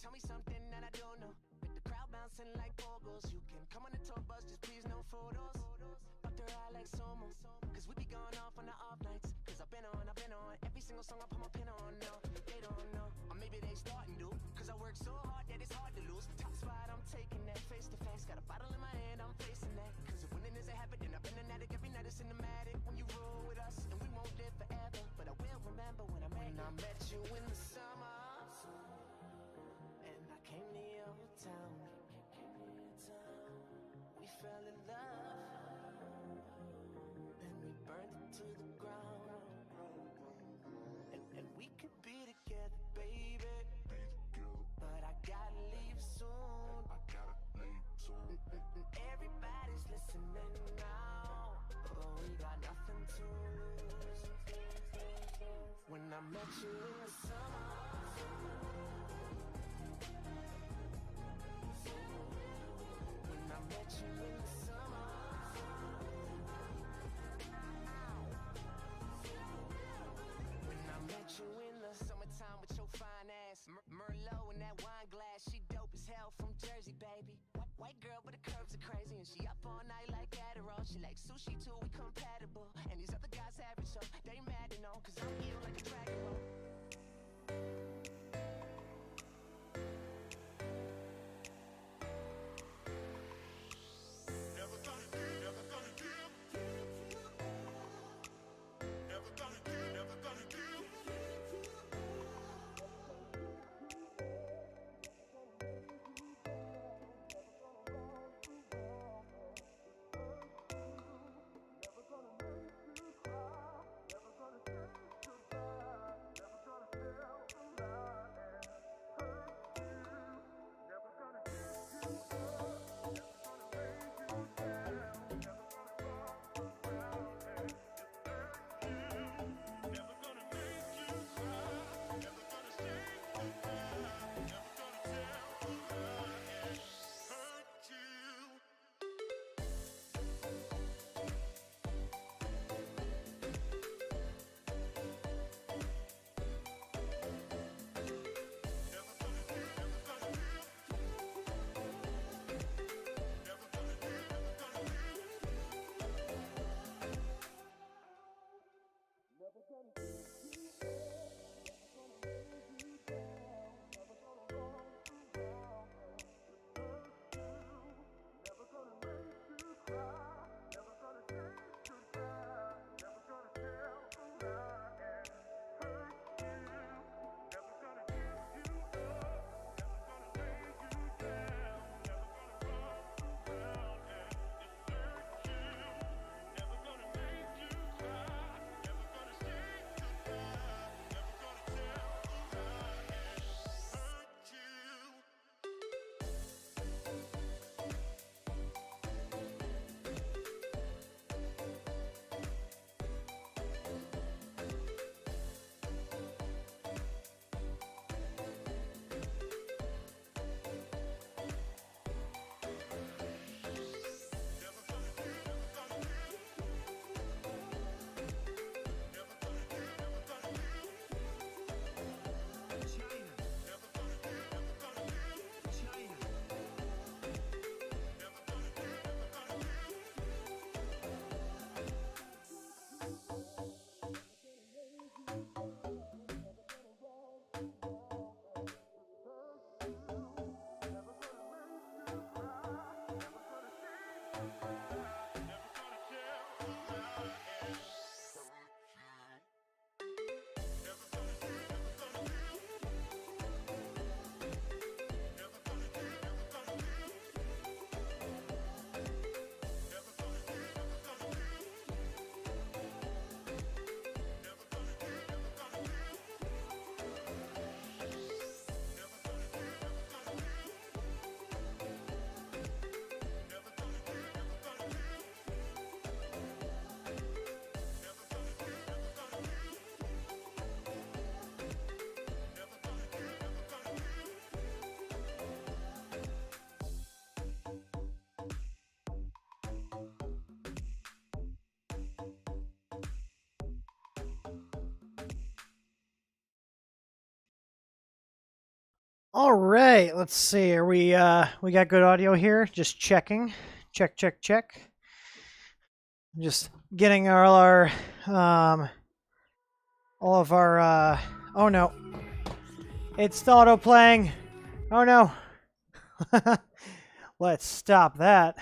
Tell me something that I don't know. With the crowd bouncing like bogles. You can come on the tour bus, just please no photos. Fuck their eye like Somo. Cause we be going off on the off nights. Cause I've been on every single song I put my pin on. No, they don't know. Or maybe they starting to. Cause I work so hard that it's hard to lose. Top spot, I'm taking that face to face. Got a bottle in my hand, I'm facing that. Cause if winning is a habit, then I've been an addict. Every night it's cinematic. When you roll with us, and we won't live forever. But I will remember when I met you in the summer. And I came to your town. We fell in love. Then we burned it to the ground. And we could be together, baby. But I gotta leave soon. And everybody's listening now. But we got nothing to lose. When I met you in the summer. I met you in the summer. When I met you in the summertime with your fine ass, Merlot in that wine glass. She dope as hell from Jersey, baby. White girl, but the curves are crazy, and she up all night like Adderall. She like sushi too, we compatible. And these other guys average, so they mad and all, cause I'm ill like a Dragon Ball. All right, let's see. Are we got good audio here? Just checking. Check, check, check. Just getting all of our oh no. It's auto playing. Oh no. Let's stop that.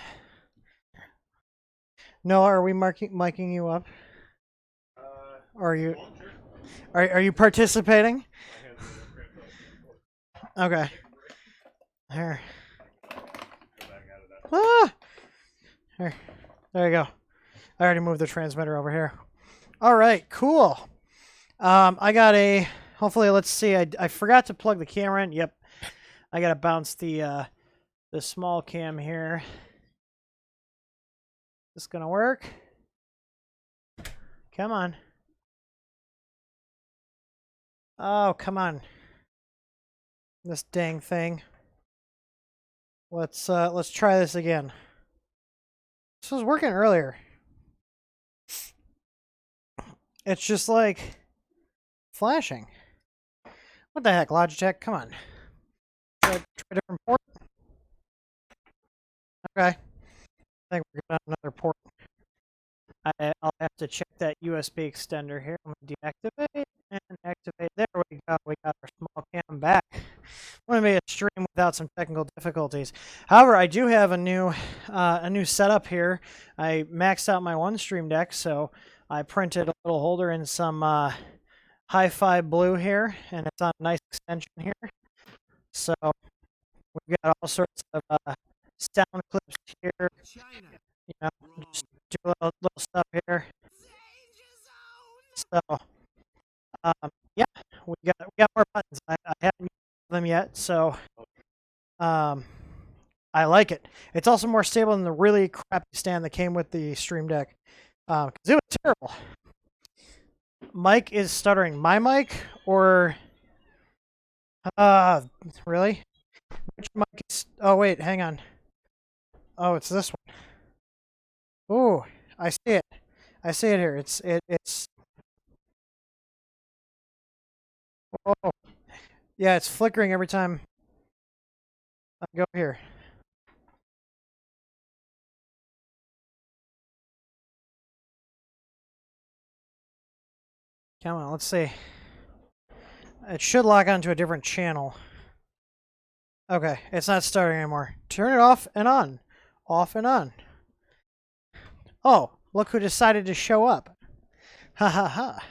No, are we miking you up? Are you are you participating? Okay. Here. Ah! Here. There you go. I already moved the transmitter over here. All right, cool. I got a. Hopefully, let's see. I forgot to plug the camera in. Yep. I gotta bounce the small cam here. This gonna work? Come on. Oh, come on. This dang thing. Let's try this again. This was working earlier. It's just like flashing. What the heck, Logitech? Come on. Try a different port. Okay. I think we're going to another port. I'll have to check that USB extender here. I'm going to deactivate and activate. There we go. We got our small cam back. Want to make a stream without some technical difficulties. However, I do have a new setup here. I maxed out my one stream deck, so I printed a little holder in some hi-fi blue here, and it's on a nice extension here. So we've got all sorts of sound clips here. You know, just do a little stuff here. So yeah, we got more buttons. I haven't used them yet, so I like it. It's also more stable than the really crappy stand that came with the Stream Deck. Because it was terrible. Mic is stuttering. My mic or really? Which mic is? Oh wait, hang on. Oh, it's this one. Ooh, I see it. I see it here. It's. Oh, yeah, it's flickering every time I go here. Come on, let's see. It should lock onto a different channel. Okay, it's not starting anymore. Turn it off and on. Off and on. Oh, look who decided to show up. Ha ha ha.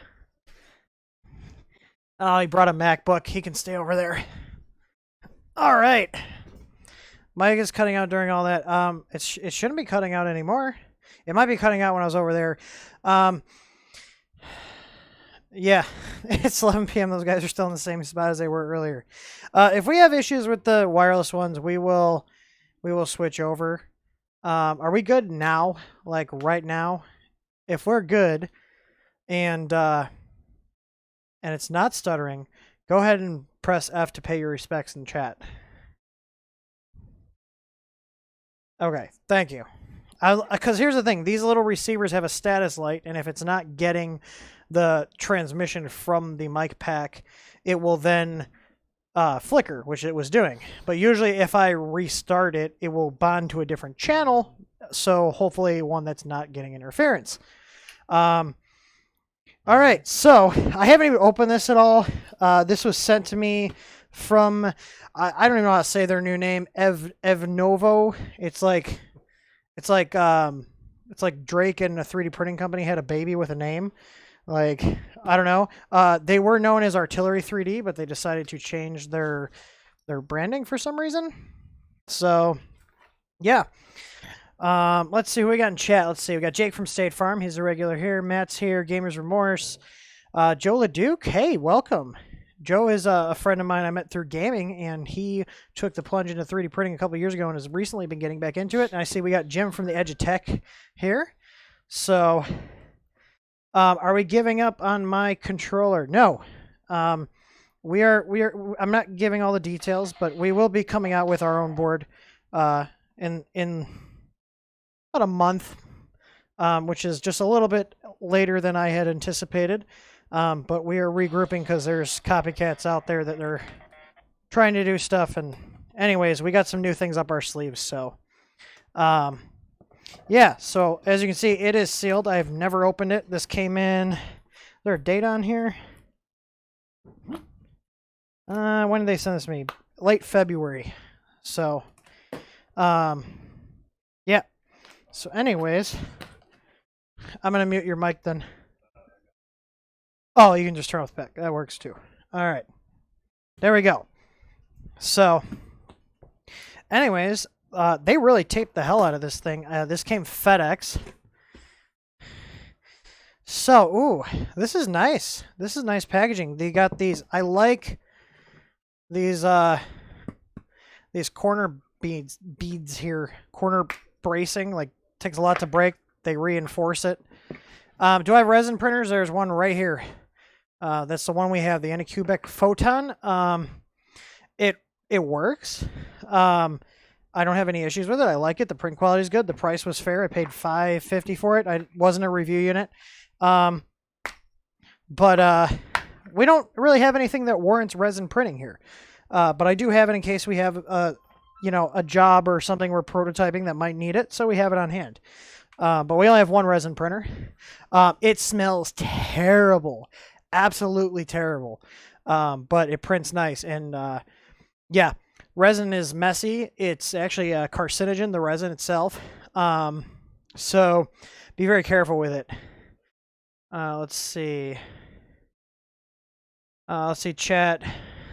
Oh, he brought a MacBook. He can stay over there. All right. Mike is cutting out during all that. It shouldn't be cutting out anymore. It might be cutting out when I was over there. Yeah, it's 11 p.m. Those guys are still in the same spot as they were earlier. If we have issues with the wireless ones, we will switch over. Are we good now? Like right now? If we're good, and it's not stuttering, go ahead and press F to pay your respects in chat. Okay, thank you. Because here's the thing: these little receivers have a status light, and if it's not getting the transmission from the mic pack, it will then flicker, which it was doing. But usually if I restart it, it will bond to a different channel, so hopefully one that's not getting interference. All right, so I haven't even opened this at all. This was sent to me from, I don't even know how to say their new name, EVNOVO. It's like Drake and a 3D printing company had a baby with a name. Like, I don't know. They were known as Artillery 3D, but they decided to change their branding for some reason. So, yeah. Let's see who we got in chat. Let's see. We got Jake from State Farm. He's a regular here. Matt's here. Gamer's Remorse. Joe LeDuc. Hey, welcome. Joe is a friend of mine I met through gaming, and he took the plunge into 3D printing a couple years ago and has recently been getting back into it. And I see we got Jim from the Edge of Tech here. So, are we giving up on my controller? No. We are. I'm not giving all the details, but we will be coming out with our own board in about a month, which is just a little bit later than I had anticipated. But we are regrouping because there's copycats out there that are trying to do stuff. And anyways, we got some new things up our sleeves. So, yeah. So as you can see, it is sealed. I've never opened it. This came in. Is there a date on here? When did they send this to me? Late February. So, yeah. So anyways, I'm going to mute your mic then. Oh, you can just turn off the back. That works too. All right. There we go. So, anyways, they really taped the hell out of this thing. This came FedEx. So, ooh, this is nice. This is nice packaging. They got these. I like these corner beads here. Corner bracing. Like, takes a lot to break. They reinforce it. Do I have resin printers? There's one right here. That's the one we have, the Anycubic Photon. It works. I don't have any issues with it. I like it. The print quality is good. The price was fair. I paid $5.50 for it. I wasn't a review unit. But we don't really have anything that warrants resin printing here. But I do have it in case we have a job or something we're prototyping that might need it. So we have it on hand. But we only have one resin printer. It smells terrible. Absolutely terrible. But it prints nice. And yeah, resin is messy. It's actually a carcinogen, the resin itself. So be very careful with it. Let's see. Let's see, chat.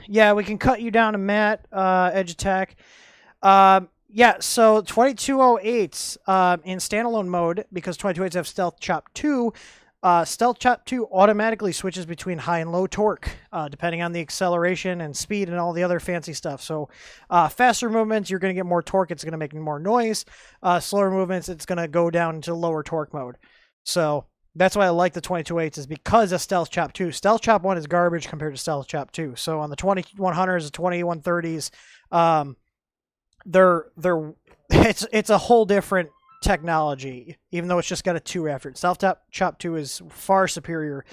Yeah, we can cut you down to Matt, Edge Attack. Yeah, so 2208s in standalone mode, because 2208s have Stealth Chop 2, Stealth Chop 2 automatically switches between high and low torque, depending on the acceleration and speed and all the other fancy stuff. So faster movements, you're going to get more torque. It's going to make more noise. Slower movements, it's going to go down to lower torque mode. So that's why I like the 2208s, is because of Stealth Chop 2. Stealth Chop 1 is garbage compared to Stealth Chop 2. So on the 2100s, the 2130s, it's a whole different technology, even though it's just got a 2 after it. Stealth Chop 2 is far superior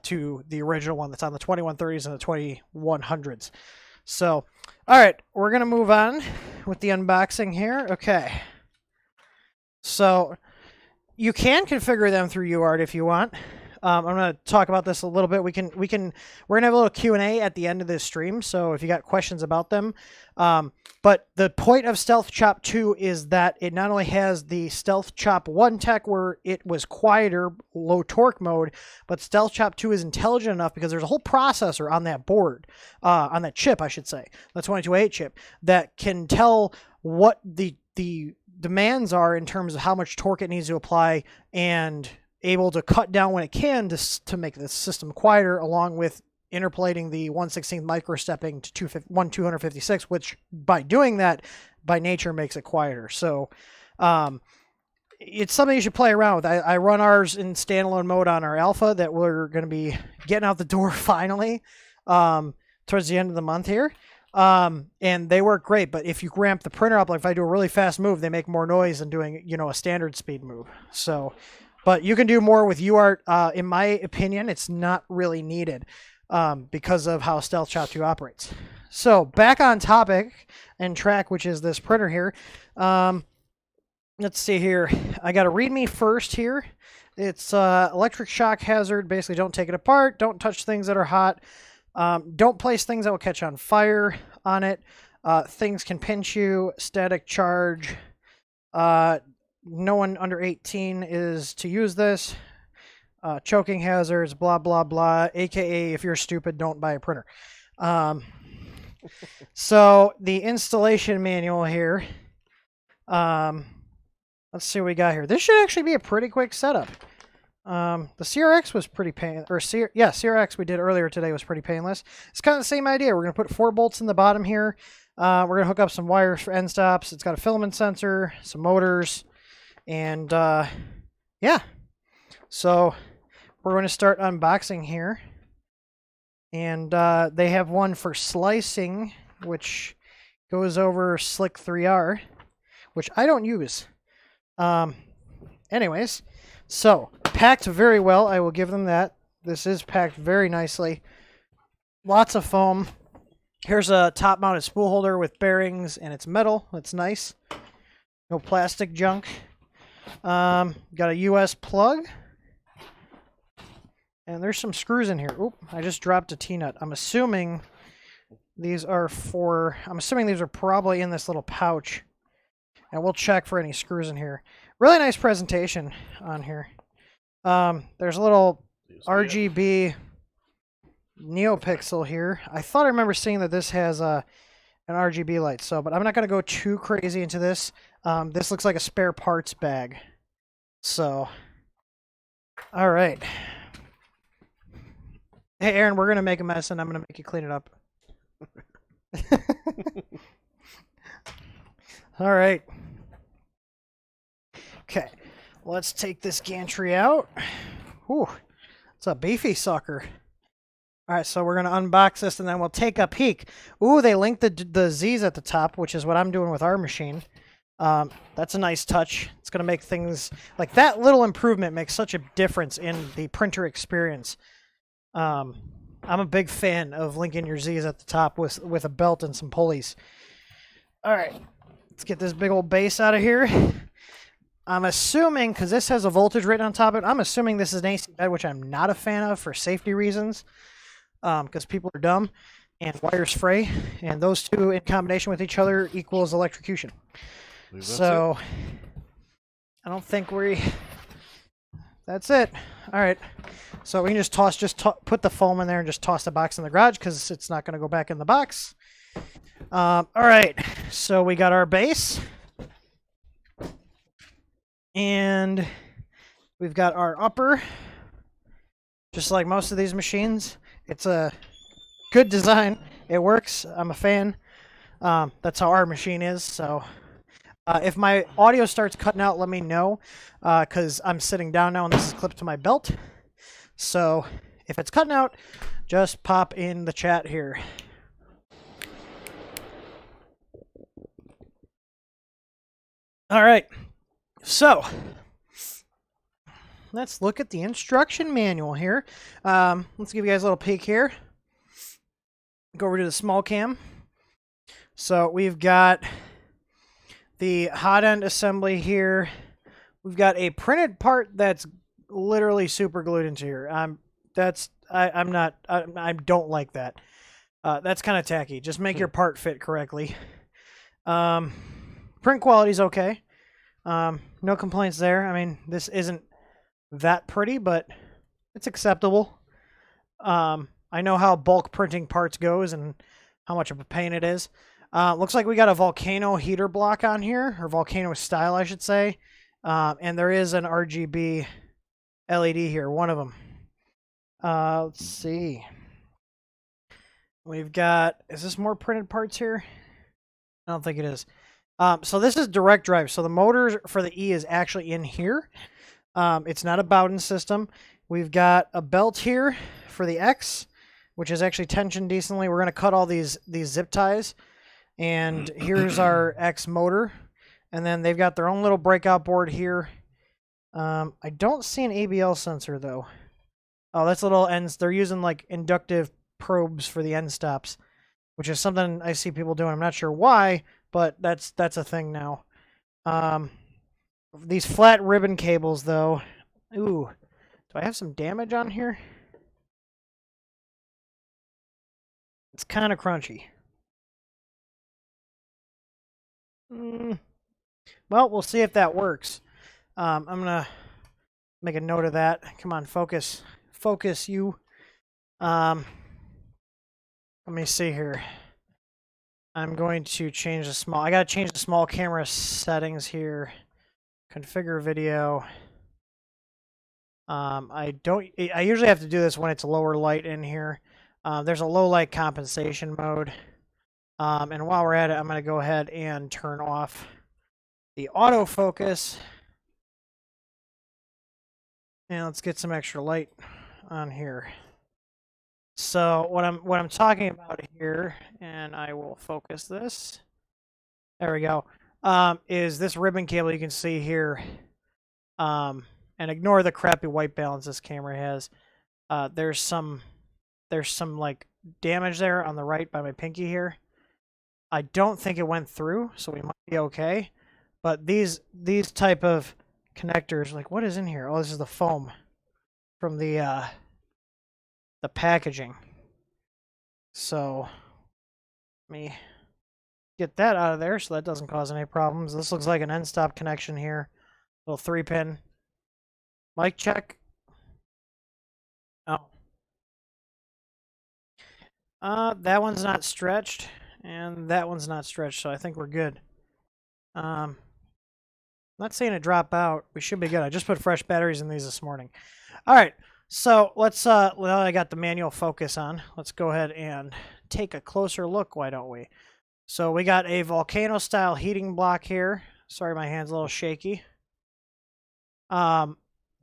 to the original one that's on the 2130s and the 2100s. So, all right, we're going to move on with the unboxing here. Okay. So, you can configure them through UART if you want. I'm going to talk about this a little bit. We're going to have a little Q&A at the end of this stream, so if you got questions about them. But the point of Stealth Chop 2 is that it not only has the Stealth Chop 1 tech where it was quieter, low torque mode, but Stealth Chop 2 is intelligent enough because there's a whole processor on that board, on that chip, I should say, the 2208 chip, that can tell what the demands are in terms of how much torque it needs to apply, and able to cut down when it can to make the system quieter, along with interpolating the 1/16 microstepping to 256, which by doing that, by nature, makes it quieter. So it's something you should play around with. I run ours in standalone mode on our alpha that we're going to be getting out the door finally towards the end of the month here. And they work great, but if you ramp the printer up, like if I do a really fast move, they make more noise than doing, a standard speed move. So, but you can do more with UART. In my opinion, it's not really needed, because of how Stealth Chop 2 operates. So back on topic and track, which is this printer here. Let's see here. I got a README first here. It's electric shock hazard. Basically, don't take it apart. Don't touch things that are hot. Don't place things that will catch on fire on it. Things can pinch you. Static charge. No one under 18 is to use this. Choking hazards, blah, blah, blah. AKA, if you're stupid, don't buy a printer. So the installation manual here. Let's see what we got here. This should actually be a pretty quick setup. The CRX was pretty CRX we did earlier today was pretty painless. It's kind of the same idea. We're going to put 4 bolts in the bottom here. We're going to hook up some wires for end stops. It's got a filament sensor, some motors, and yeah. So we're going to start unboxing here. And they have one for slicing, which goes over Slick 3R, which I don't use. Anyways, so packed very well. I will give them that. This is packed very nicely. Lots of foam. Here's a top-mounted spool holder with bearings, and it's metal. That's nice. No plastic junk. Got a US plug. And there's some screws in here. Oop, I just dropped a T-nut. I'm assuming these are probably in this little pouch. And we'll check for any screws in here. Really nice presentation on here. There's a little RGB NeoPixel here. I thought I remember seeing that this has an RGB light, but I'm not going to go too crazy into this. This looks like a spare parts bag. So, all right. Hey, Aaron, we're going to make a mess, and I'm going to make you clean it up. All right. Okay, let's take this gantry out. Whew, it's a beefy sucker. All right, so we're going to unbox this, and then we'll take a peek. Ooh, they linked the Z's at the top, which is what I'm doing with our machine. That's a nice touch. It's going to make things... like, that little improvement makes such a difference in the printer experience. I'm a big fan of linking your Z's at the top with a belt and some pulleys. All right, let's get this big old base out of here. I'm assuming, because this has a voltage written on top of it, I'm assuming this is an AC bed, which I'm not a fan of for safety reasons. Because people are dumb and wires fray, and those two in combination with each other equals electrocution. So I don't think that's it. All right, so we can just put the foam in there and just toss the box in the garage because it's not going to go back in the box. All right, so we got our base, and we've got our upper. Just like most of these machines, it's a good design. It works. I'm a fan. That's how our machine is. So if my audio starts cutting out, let me know, because I'm sitting down now and this is clipped to my belt. So if it's cutting out, just pop in the chat here. All right. So let's look at the instruction manual here. Let's give you guys a little peek here. Go over to the small cam. So we've got the Hotend assembly here. We've got a printed part that's literally super glued into here. I don't like that. That's kind of tacky. Just make your part fit correctly. Print quality's okay. No complaints there. I mean, this isn't that pretty, but it's acceptable. I know how bulk printing parts goes and how much of a pain it is. Looks like we got a Volcano heater block on here, or Volcano style, I should say. And there is an RGB LED here, one of them. Let's see. We've got, is this more printed parts here? I don't think it is. So this is direct drive. So the motor for the E is actually in here. It's not a Bowden system. We've got a belt here for the X, which is actually tensioned decently. We're going to cut all these zip ties. And here's our X motor. And then they've got their own little breakout board here. I don't see an ABL sensor, though. Oh, that's little ends. They're using, like, inductive probes for the end stops, which is something I see people doing. I'm not sure why, but that's a thing now. These flat ribbon cables, though. Ooh, do I have some damage on here? It's kind of crunchy. Well, we'll see if that works. I'm going to make a note of that. Come on, focus. Focus, you. Let me see here. I'm going to change the small... I got to change the small camera settings here. Configure video. I usually have to do this when it's lower light in here. There's a low light compensation mode. And while we're at it, I'm going to go ahead and turn off the autofocus. And let's get some extra light on here. So what I'm talking about here, and I will focus this. There we go. Is this ribbon cable you can see here. And ignore the crappy white balance this camera has. There's some like damage there on the right by my pinky here. I don't think it went through, so we might be okay. But these type of connectors, like what is in here? Oh, this is the foam from the packaging. So let me get that out of there so that doesn't cause any problems. This looks like an Endstop connection here. Little 3-pin. Mic check. Oh. That one's not stretched, and that one's not stretched, so I think we're good. Not saying it drop out. We should be good. I just put fresh batteries in these this morning. All right, so let's, now I got the manual focus on, let's go ahead and take a closer look, why don't we? So we got a volcano-style heating block here. Sorry, my hand's a little shaky. All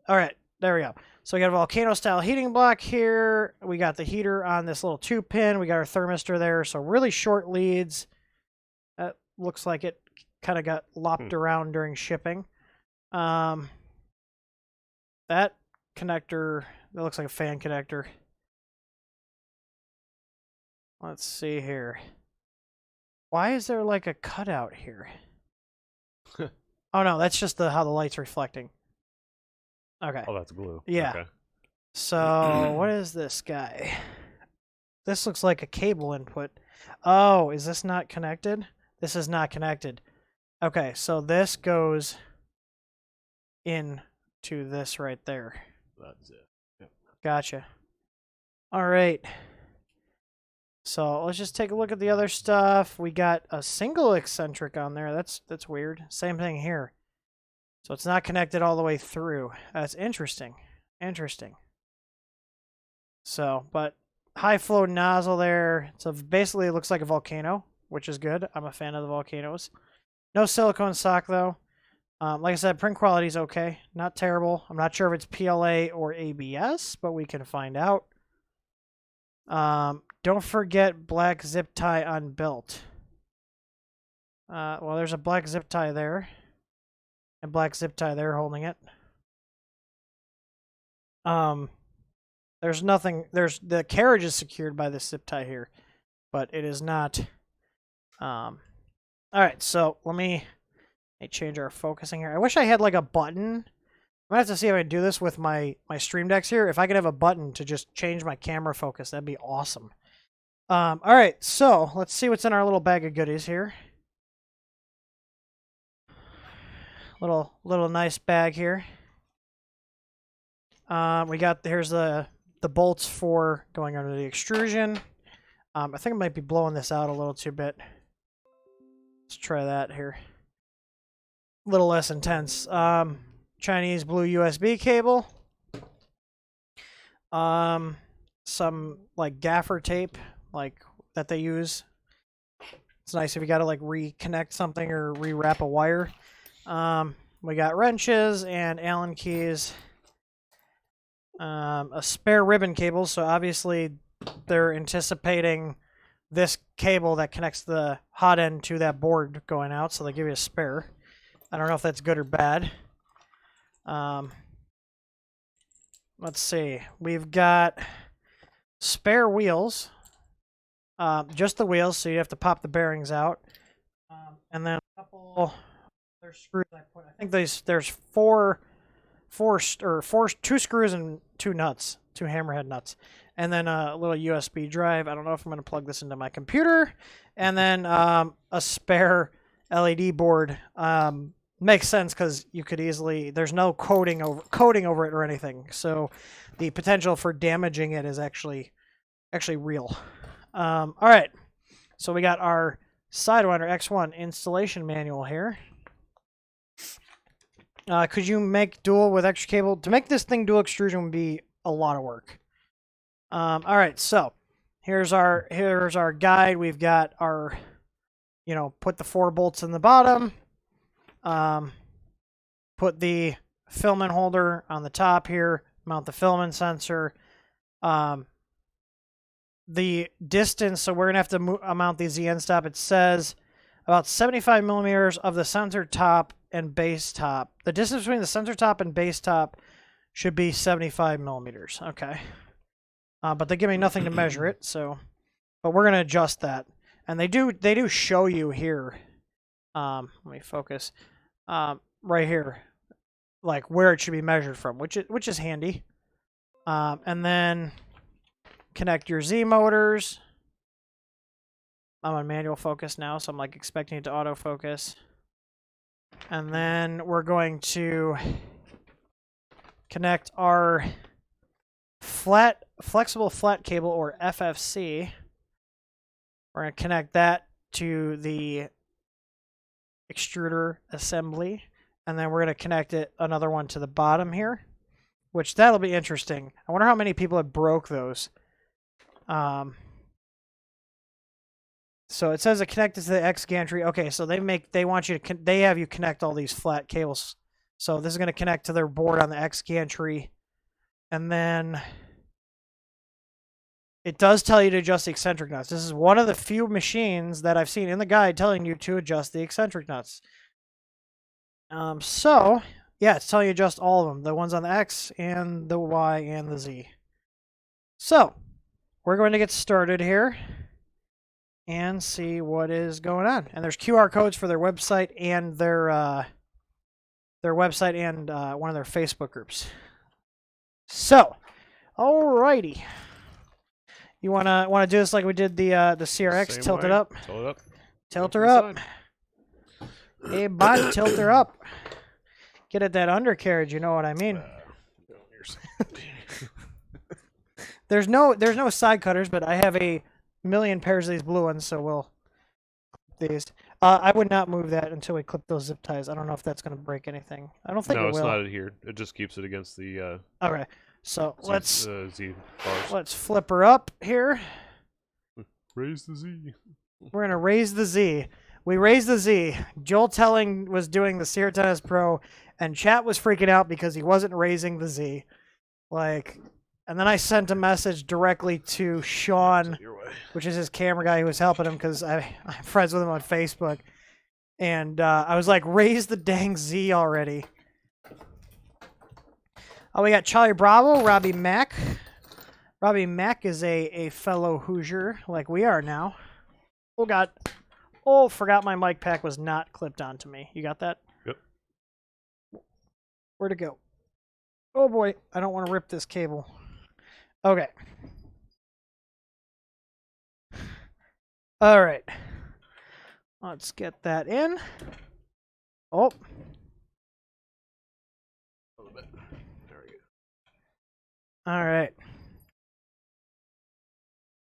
right, there we go. So we got a volcano-style heating block here. We got the heater on this little 2-pin. We got our thermistor there. So really short leads. That looks like it kind of got lopped around during shipping. That connector, that looks like a fan connector. Let's see here. Why is there like a cutout here? Oh no, that's just how the light's reflecting. Okay. Oh, that's glue. Yeah. Okay. So what is this guy? This looks like a cable input. Oh, is this not connected? This is not connected. Okay, so this goes into this right there. That's it. Yep. Gotcha. All right. So let's just take a look at the other stuff. We got a single eccentric on there. That's weird. Same thing here. So it's not connected all the way through. That's interesting. Interesting. So, but high flow nozzle there. So basically it looks like a volcano, which is good. I'm a fan of the volcanoes. No silicone sock though. Like I said, print quality is okay. Not terrible. I'm not sure if it's PLA or ABS, but we can find out. Don't forget black zip tie on belt. Well, there's a black zip tie there. And black zip tie there holding it. There's nothing, the carriage is secured by this zip tie here, but it is not. All right, so let me change our focusing here. I wish I had like a button. I'm gonna have to see if I can do this with my Stream Decks here. If I could have a button to just change my camera focus, that'd be awesome. All right, so let's see what's in our little bag of goodies here. Little nice bag here. We got, here's the bolts for going under the extrusion. I think I might be blowing this out a little too bit. Let's try that here. A little less intense. Chinese blue USB cable. Some like gaffer tape, like that they use. It's nice if you got to like reconnect something or rewrap a wire. We got wrenches and Allen keys. A spare ribbon cable, so obviously they're anticipating this cable that connects the hot end to that board going out, so they give you a spare. I don't know if that's good or bad. Let's see. We've got spare wheels. Just the wheels, so you have to pop the bearings out. And then a couple other screws I put. I think there's two screws and two nuts, two hammerhead nuts, and then a little USB drive. I don't know if I'm going to plug this into my computer, and then a spare LED board. Makes sense because you could easily, there's no coating over it or anything, so the potential for damaging it is actually real. All right, so we got our Sidewinder X1 installation manual here. Could you make dual with extra cable? To make this thing dual extrusion would be a lot of work. All right, so here's our guide. We've got our, put the 4 bolts in the bottom. Put the filament holder on the top here. Mount the filament sensor. The distance, so we're gonna have to mount the Endstop. It says about 75 millimeters of the sensor top and base top. The distance between the sensor top and base top should be 75 millimeters. Okay. but they give me nothing to measure it. So, but we're gonna adjust that, and they do show you here. Let me focus. Right here, like where it should be measured from, which is handy. And then connect your Z motors. I'm on manual focus now, so I'm like expecting it to autofocus. And then we're going to connect our flexible flat cable, or FFC. We're going to connect that to the extruder assembly, and then we're going to connect another one to the bottom here, which that'll be interesting. I wonder how many people have broke those. So it says it connected to the X gantry. Okay, so they want you to they have you connect all these flat cables. So this is going to connect to their board on the X gantry, and then it does tell you to adjust the eccentric nuts. This is one of the few machines that I've seen in the guide telling you to adjust the eccentric nuts. So yeah, it's telling you to adjust all of them, the ones on the X and the Y and the Z. So we're going to get started here and see what is going on. And there's QR codes for their website and their website and one of their Facebook groups. So, alrighty. You wanna do this like we did the CRX? Same Tilt way. it up. Tilt it up. Tilt her up. Hey, bud, tilt her up. Get at that undercarriage. You know what I mean. There's no side cutters, but I have a million pairs of these blue ones, so we'll clip these. I would not move that until we clip those zip ties. I don't know if that's going to break anything. I don't think it will. No, it's not adhered. It just keeps it against the Okay, so Z bars. let's flip her up here. Raise the Z. We're going to raise the Z. We raised the Z. Joel Telling was doing the Sierra Tennis Pro, and chat was freaking out because he wasn't raising the Z. And then I sent a message directly to Sean, which is his camera guy who was helping him because I'm friends with him on Facebook. And I was like, raise the dang Z already. Oh, we got Charlie Bravo, Robbie Mack. Robbie Mack is a fellow Hoosier like we are now. Oh, God. Oh, forgot my mic pack was not clipped onto me. You got that? Yep. Where'd it go? Oh, boy. I don't want to rip this cable. Okay. All right. Let's get that in. Oh. A little bit. There we go. All right.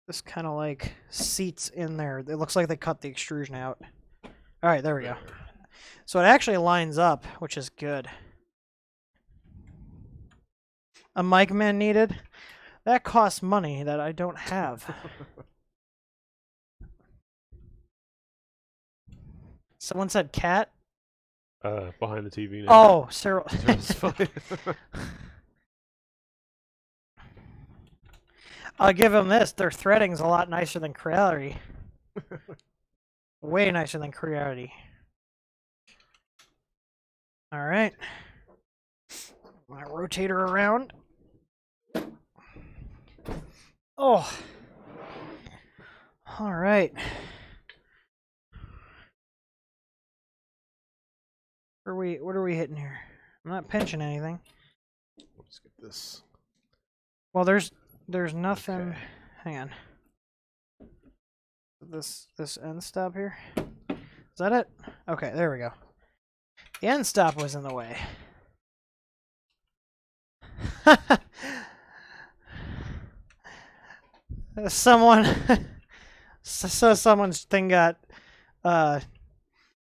This kind of like seats in there. It looks like they cut the extrusion out. All right, there we go. So it actually lines up, which is good. A mic man needed. That costs money that I don't have. Someone said cat? Behind the TV now. Oh, Cyril. That's fine. I'll give them this. Their threading's a lot nicer than Creality. Way nicer than Creality. All right. I'm going to rotate her around. Oh. All right. What are we hitting here? I'm not pinching anything. Let's get this. Well, there's nothing. Okay. Hang on. This end stop here. Is that it? Okay, there we go. The end stop was in the way. Someone's thing got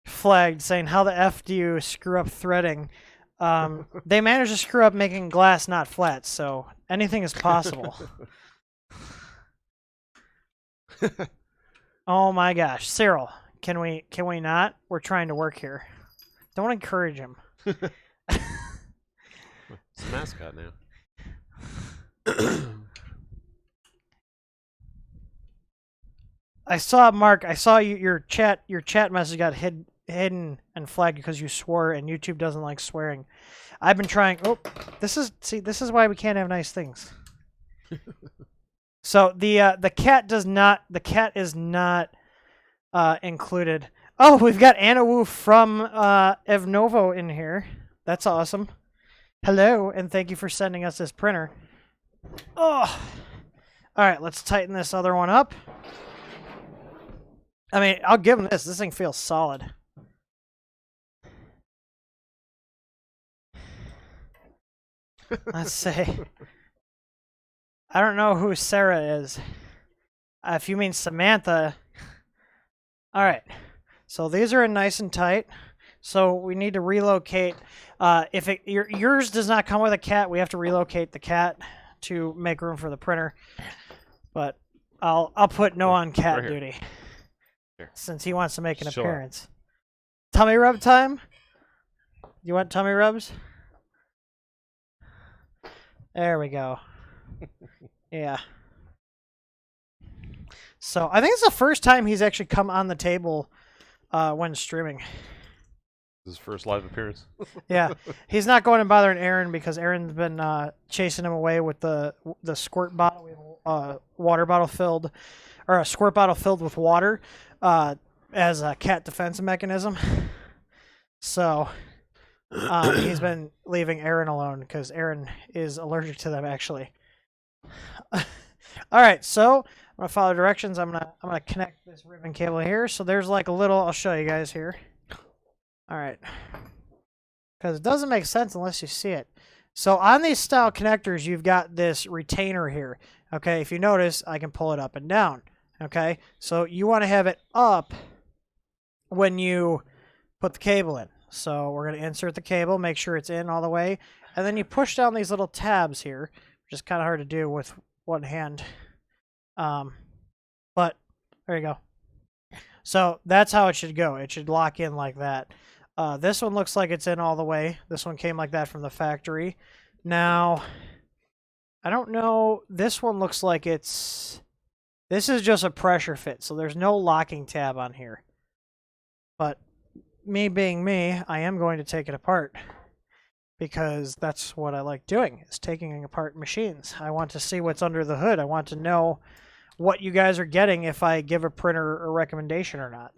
flagged saying, how the F do you screw up threading? They managed to screw up making glass not flat, so anything is possible. Oh my gosh, Cyril, can we not? We're trying to work here. Don't encourage him. It's a mascot now. I saw Mark. I saw your chat message got hidden and flagged because you swore, and YouTube doesn't like swearing. I've been trying. Oh, this is why we can't have nice things. So the cat does not. The cat is not included. Oh, we've got Anna Wu from EVNOVO in here. That's awesome. Hello, and thank you for sending us this printer. Oh, all right. Let's tighten this other one up. I mean, I'll give him this. This thing feels solid. Let's see. I don't know who Sarah is. If you mean Samantha. All right. So these are in nice and tight. So we need to relocate. If yours does not come with a cat, we have to relocate the cat to make room for the printer. But I'll put no on cat Right duty here. since he wants to make an Sure. appearance. Tummy rub time? You want tummy rubs? There we go. Yeah. So I think it's the first time he's actually come on the table when streaming. This is his first live appearance. Yeah, he's not going and bothering Aaron because Aaron's been chasing him away with the squirt bottle. We have a water bottle filled, or a squirt bottle filled with water as a cat defense mechanism. So he's been leaving Aaron alone because Aaron is allergic to them, actually. All right, so I'm gonna follow directions. I'm gonna connect this ribbon cable here. So there's like a little. I'll show you guys here. All right, because it doesn't make sense unless you see it. So on these style connectors, you've got this retainer here. Okay, if you notice, I can pull it up and down. Okay, so you want to have it up when you put the cable in. So we're gonna insert the cable, make sure it's in all the way, and then you push down these little tabs here, which is kind of hard to do with one hand. But there you go. So that's how it should go. It should lock in like that. This one looks like it's in all the way. This one came like that from the factory. Now, I don't know. This one looks like it's... This is just a pressure fit, so there's no locking tab on here. But me being me, I am going to take it apart. Because that's what I like doing, is taking apart machines. I want to see what's under the hood. I want to know what you guys are getting if I give a printer a recommendation or not.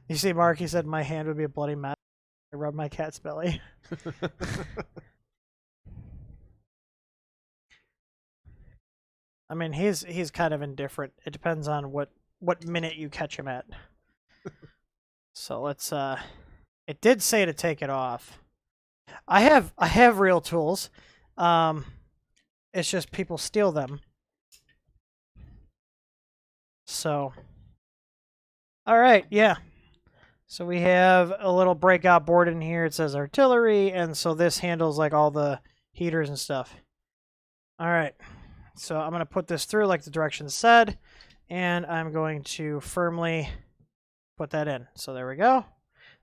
You see, Mark, he said my hand would be a bloody mess. I rub my cat's belly. I mean, he's kind of indifferent. It depends on what minute you catch him at. So let's it did say to take it off. I have real tools. It's just people steal them. So, all right, yeah. So we have a little breakout board in here. It says artillery, and so this handles like all the heaters and stuff. All right. So I'm going to put this through like the directions said, and I'm going to firmly put that in. So there we go.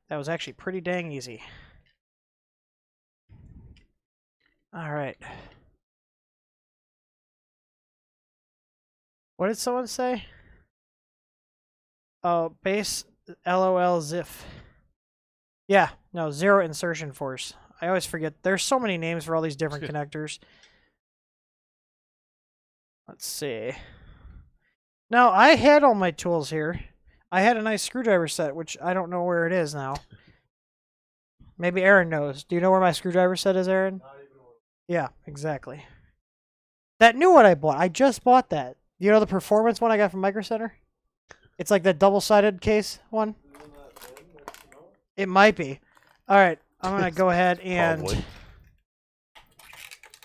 That was actually pretty dang easy. All right. What did someone say? Oh, base LOL ZIF. Yeah, no, zero insertion force. I always forget. There's so many names for all these different connectors. Let's see. Now, I had all my tools here. I had a nice screwdriver set, which I don't know where it is now. Maybe Aaron knows. Do you know where my screwdriver set is, Aaron? Yeah, exactly. That new one I bought. I just bought that. You know the performance one I got from Micro Center? It's like the double-sided case one. It might be. All right, I'm going to go ahead and... Probably.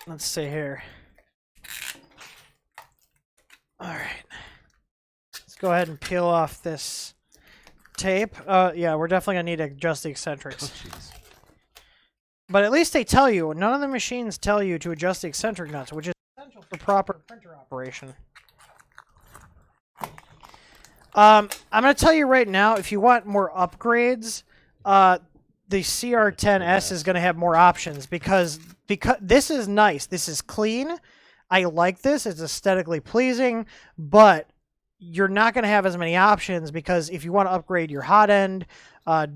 Let's see here. All right. Let's go ahead and peel off this tape. Yeah, we're definitely going to need to adjust the eccentrics. Oh, But at least they tell you. None of the machines tell you to adjust the eccentric nuts, which is essential for proper printer operation. I'm going to tell you right now, if you want more upgrades, the CR10S is going to have more options because this is nice. This is clean. I like this. It's aesthetically pleasing, but you're not going to have as many options because if you want to upgrade your Hotend,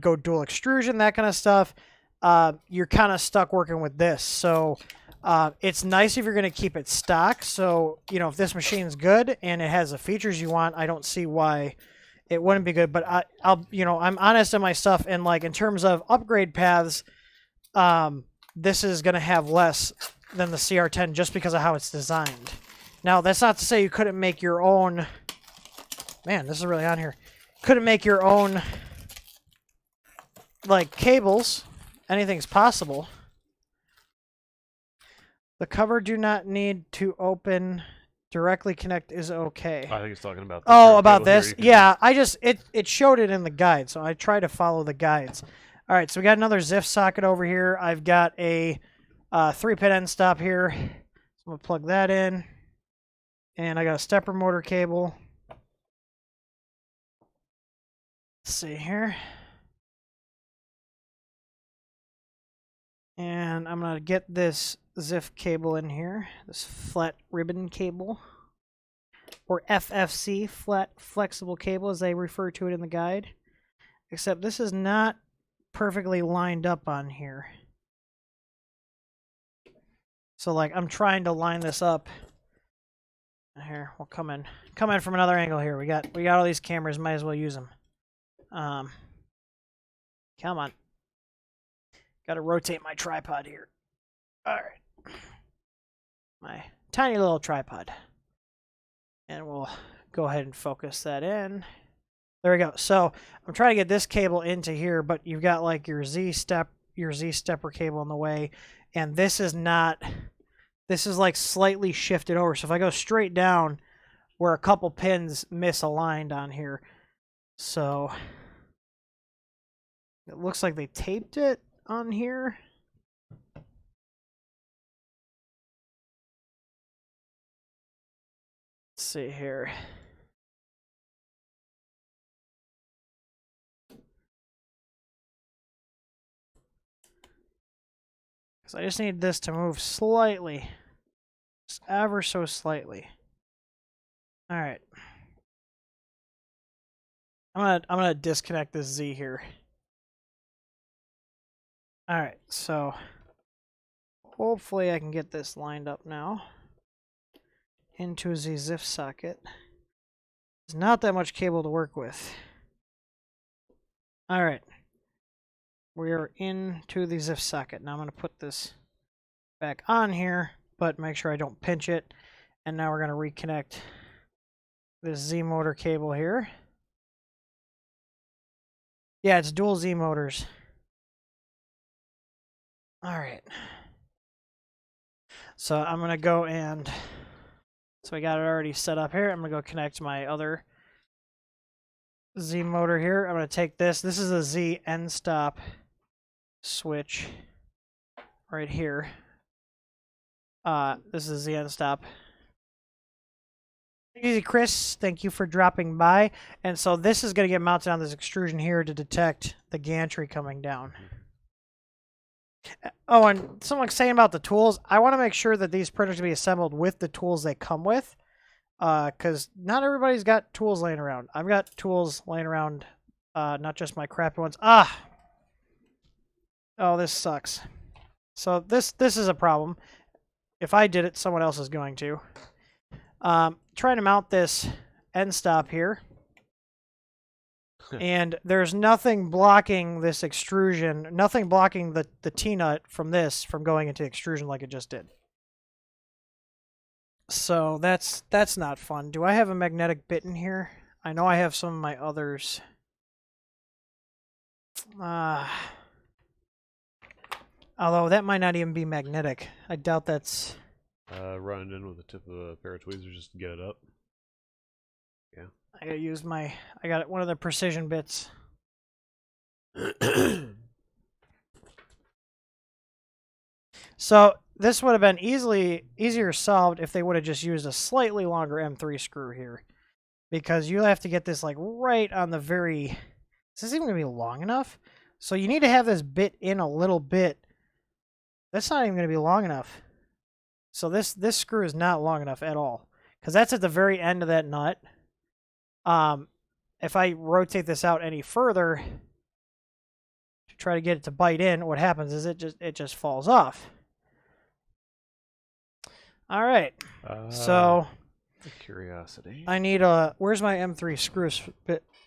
go dual extrusion, that kind of stuff, you're kind of stuck working with this. So It's nice if you're going to keep it stock. So, you know, if this machine's good and it has the features you want, I don't see why it wouldn't be good. But I'll, you know, I'm honest in my stuff, and like in terms of upgrade paths, this is going to have less than the CR10 just because of how it's designed. Now, that's not to say you couldn't make your own. Man, this is really on here. Couldn't make your own like cables. Anything's possible. The cover do not need to open. Directly connect is okay. I think he's talking about. Oh, about this? Yeah, I just it showed it in the guide, so I try to follow the guides. All right, so we got another ZIF socket over here. I've got a 3-pin end stop here. So I'm gonna plug that in, and I got a stepper motor cable. Let's see here. And I'm going to get this ZIF cable in here, this flat ribbon cable, or FFC, flat flexible cable as they refer to it in the guide. Except this is not perfectly lined up on here. So like I'm trying to line this up. Here, we'll come in from another angle here. We got all these cameras, might as well use them. Come on. Got to rotate my tripod here. All right. My tiny little tripod. And we'll go ahead and focus that in. There we go. So I'm trying to get this cable into here, but you've got like your Z stepper cable in the way. And this is like slightly shifted over. So if I go straight down, we're a couple pins misaligned on here. So it looks like they taped it on here. Let's see here. Because I just need this to move slightly. Just ever so slightly. Alright. I'm gonna disconnect this Z here. Alright, so hopefully I can get this lined up now into the ZIF socket. There's not that much cable to work with. Alright. We are into the ZIF socket. Now I'm going to put this back on here, but make sure I don't pinch it. And now we're going to reconnect this Z motor cable here. Yeah, it's dual Z motors. Alright. So I'm going to go and... So I got it already set up here. I'm going to go connect my other Z motor here. I'm going to take this. This is a Z Endstop switch right here. This is the Endstop. Easy, Chris. Thank you for dropping by. And so this is going to get mounted on this extrusion here to detect the gantry coming down. Oh, and someone's saying about the tools. I want to make sure that these printers be assembled with the tools they come with. Because not everybody's got tools laying around. I've got tools laying around, not just my crappy ones. Oh, this sucks. So this is a problem. If I did it, someone else is going to. Trying to mount this end stop here. And there's nothing blocking this extrusion, nothing blocking the T-nut from this from going into extrusion like it just did. So that's not fun. Do I have a magnetic bit in here? I know I have some of my others. Although that might not even be magnetic. I doubt that's... Run in with the tip of a pair of tweezers just to get it up. Yeah. I gotta use my... I got one of the precision bits. So this would have been easier solved if they would have just used a slightly longer M3 screw here. Because you have to get this like right on the very... Is this even going to be long enough? So you need to have this bit in a little bit. That's not even going to be long enough. So this screw is not long enough at all. Because that's at the very end of that nut. If I rotate this out any further to try to get it to bite in, what happens is it just falls off. All right. So curiosity. I need where's my M3 screws?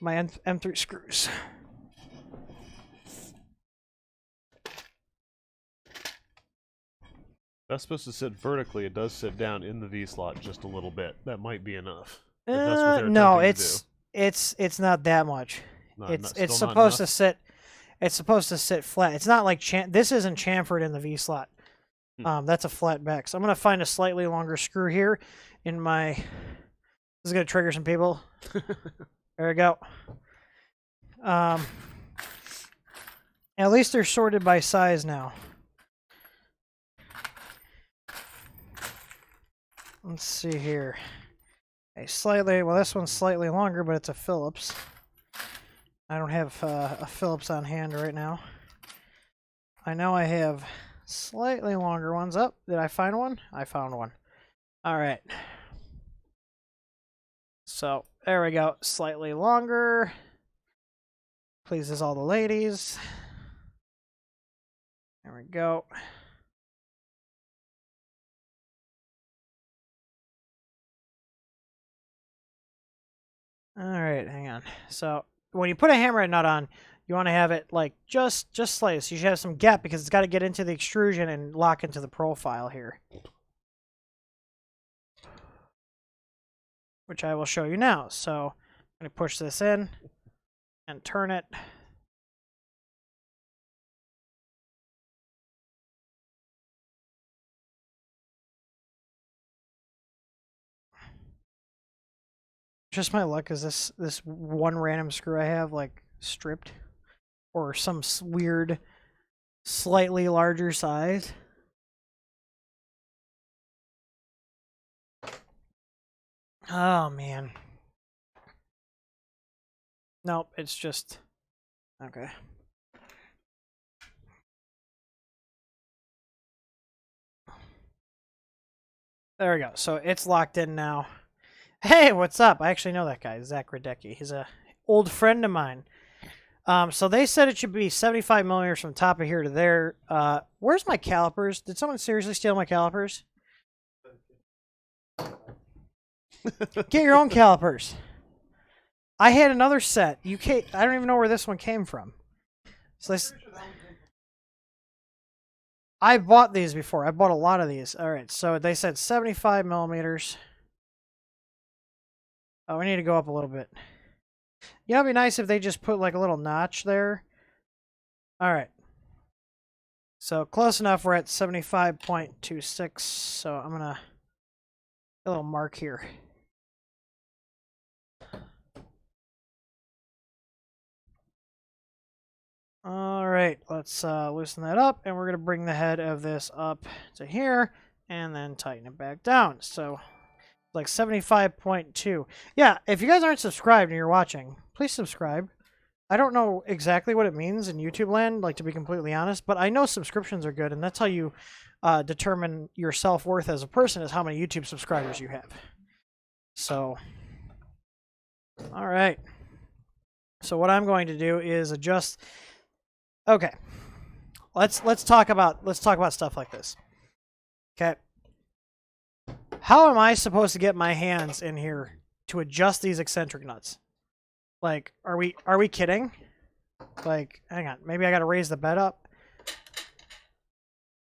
My M3 screws. That's supposed to sit vertically. It does sit down in the V slot just a little bit. That might be enough. If that's what they're No, attempting to it's not that much. do. It's supposed to sit. It's supposed to sit flat. It's not like this isn't chamfered in the V slot. That's a flat back. So I'm gonna find a slightly longer screw here in my. This is gonna trigger some people. There we go. At least they're sorted by size now. Let's see here. Well, this one's slightly longer, but it's a Phillips. I don't have a Phillips on hand right now. I know I have slightly longer ones. Up. Did I find one? I found one. All right. So there we go. Slightly longer. Pleases all the ladies. There we go. All right, hang on. So when you put a hammerhead nut on, you want to have it like just slightly. So you should have some gap because it's got to get into the extrusion and lock into the profile here, which I will show you now. So I'm going to push this in and turn it. Just my luck is this one random screw I have like stripped or some weird slightly larger size. Oh man. Nope, it's just okay. There we go. So it's locked in now. Hey, what's up? I actually know that guy, Zach Radecki. He's a old friend of mine. So they said it should be 75 millimeters from top of here to there. Where's my calipers? Did someone seriously steal my calipers? Get your own calipers. I had another set. I don't even know where this one came from. So I bought these before. I bought a lot of these. All right, so they said 75 millimeters. Oh, we need to go up a little bit. You know, it'd be nice if they just put like a little notch there. All right. So close enough. We're at 75.26. So I'm going to a little mark here. All right. Let's loosen that up. And we're going to bring the head of this up to here and then tighten it back down. So like 75.2. Yeah, if you guys aren't subscribed and you're watching, please subscribe. I don't know exactly what it means in YouTube land, like to be completely honest, but I know subscriptions are good, and that's how you determine your self-worth as a person, is how many YouTube subscribers you have. So, all right. So what I'm going to do is adjust. Okay, let's talk about stuff like this. Okay. How am I supposed to get my hands in here to adjust these eccentric nuts? Like, are we kidding? Like, hang on, maybe I got to raise the bed up.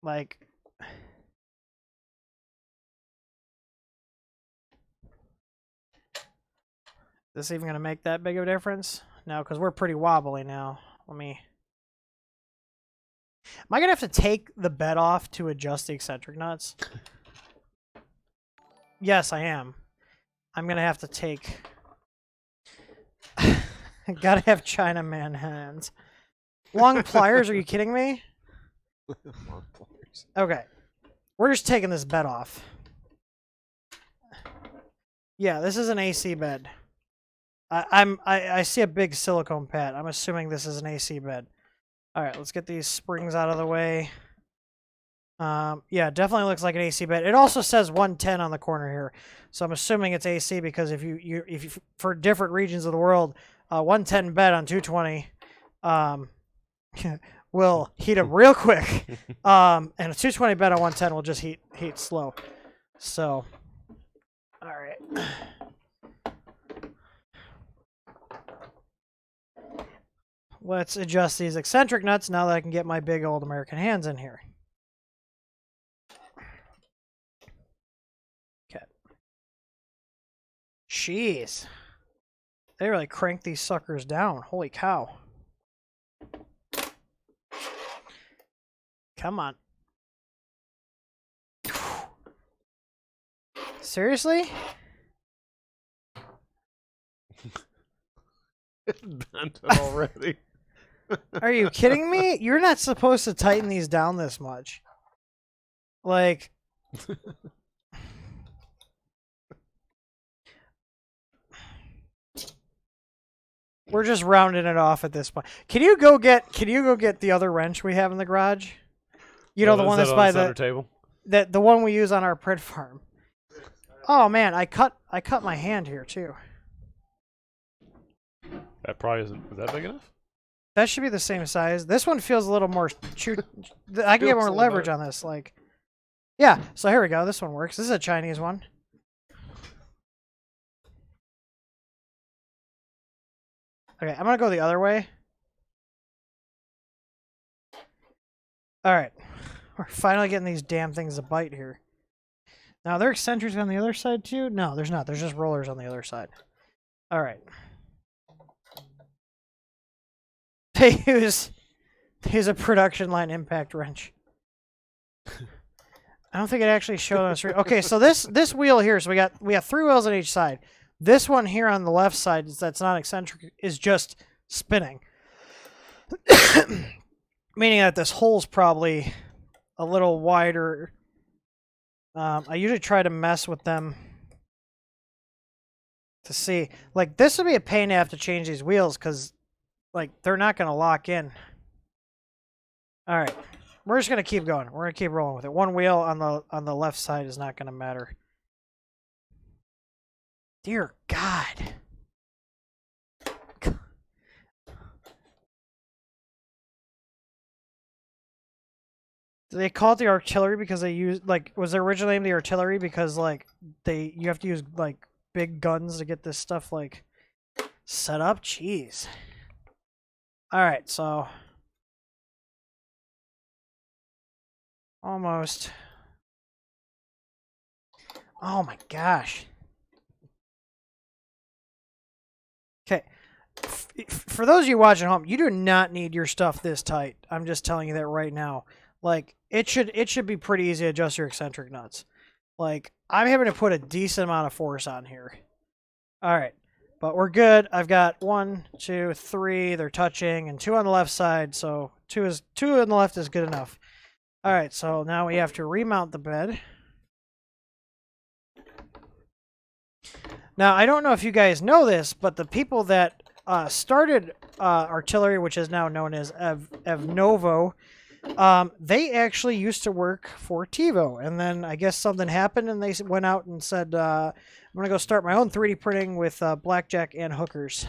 Like, is this even going to make that big of a difference? No, because we're pretty wobbly now. Am I going to have to take the bed off to adjust the eccentric nuts? Yes, I am. I'm going to have to take... Gotta have Chinaman hands. Long pliers, are you kidding me? Long pliers. Okay. We're just taking this bed off. Yeah, this is an AC bed. I see a big silicone pad. I'm assuming this is an AC bed. Alright, let's get these springs out of the way. Yeah, definitely looks like an AC bed. It also says 110 on the corner here, so I'm assuming it's AC because if you for different regions of the world, 110 bed on 220 will heat up real quick, and a 220 bed on 110 will just heat slow. So, all right. Let's adjust these eccentric nuts now that I can get my big old American hands in here. Okay. Jeez. They really cranked these suckers down. Holy cow. Come on. Seriously? It's bent already. Are you kidding me? You're not supposed to tighten these down this much. Like... We're just rounding it off at this point. Can you go get the other wrench we have in the garage? You know, the one that's by the table. The one we use on our print farm. Oh man, I cut my hand here too. That probably isn't. Is that big enough? That should be the same size. This one feels a little more I can get more leverage on this. Like, yeah. So here we go. This one works. This is a Chinese one. Okay, I'm gonna go the other way. All right, we're finally getting these damn things to bite here. Now, are there eccentrics on the other side too? No, there's not. There's just rollers on the other side. All right. They use a production line impact wrench. I don't think it actually showed on the screen. Okay, so this wheel here, so we got 3 wheels on each side. This one here on the left side that's not eccentric is just spinning. Meaning that this hole's probably a little wider. I usually try to mess with them to see. Like, this would be a pain to have to change these wheels because, like, they're not going to lock in. All right. We're just going to keep going. We're going to keep rolling with it. One wheel on the left side is not going to matter. Dear God. Do they call it the artillery because they use, like, was it originally named the artillery because, like, you have to use, like, big guns to get this stuff, like, set up? Jeez. Alright, so. Almost. Oh my gosh. Okay. For those of you watching at home, you do not need your stuff this tight. I'm just telling you that right now. Like, it should be pretty easy to adjust your eccentric nuts. Like, I'm having to put a decent amount of force on here. Alright. But we're good. I've got 1, 2, 3. They're touching, and 2 on the left side. So 2 on the left is good enough. Alright, so now we have to remount the bed. Now, I don't know if you guys know this, but the people that started artillery, which is now known as EVNOVO, they actually used to work for TiVo. And then I guess something happened, and they went out and said, I'm going to go start my own 3D printing with blackjack and hookers.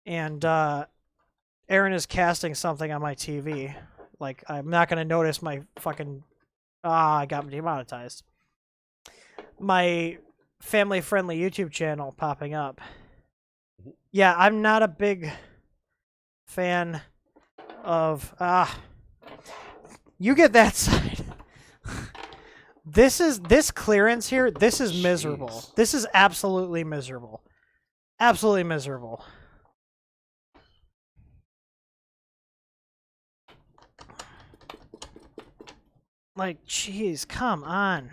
And Aaron is casting something on my TV. Like, I'm not going to notice my fucking... I got demonetized. My family-friendly YouTube channel popping up. Yeah, I'm not a big fan of... You get that side. This clearance here, this is miserable. Jeez. This is absolutely miserable. Absolutely miserable. Like, jeez, come on.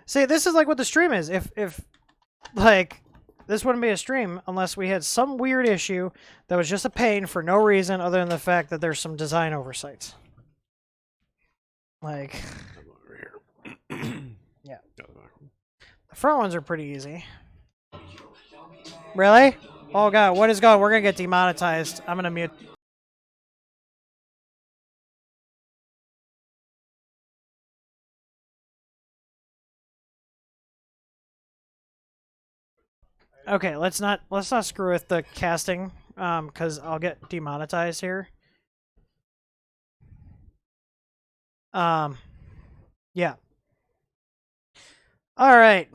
See, this is like what the stream is. If like, this wouldn't be a stream unless we had some weird issue that was just a pain for no reason other than the fact that there's some design oversights. Like, yeah. The front ones are pretty easy. Really? Oh god, what is going? We're gonna get demonetized. I'm gonna mute. Okay, let's not screw with the casting, because I'll get demonetized here. Yeah. All right.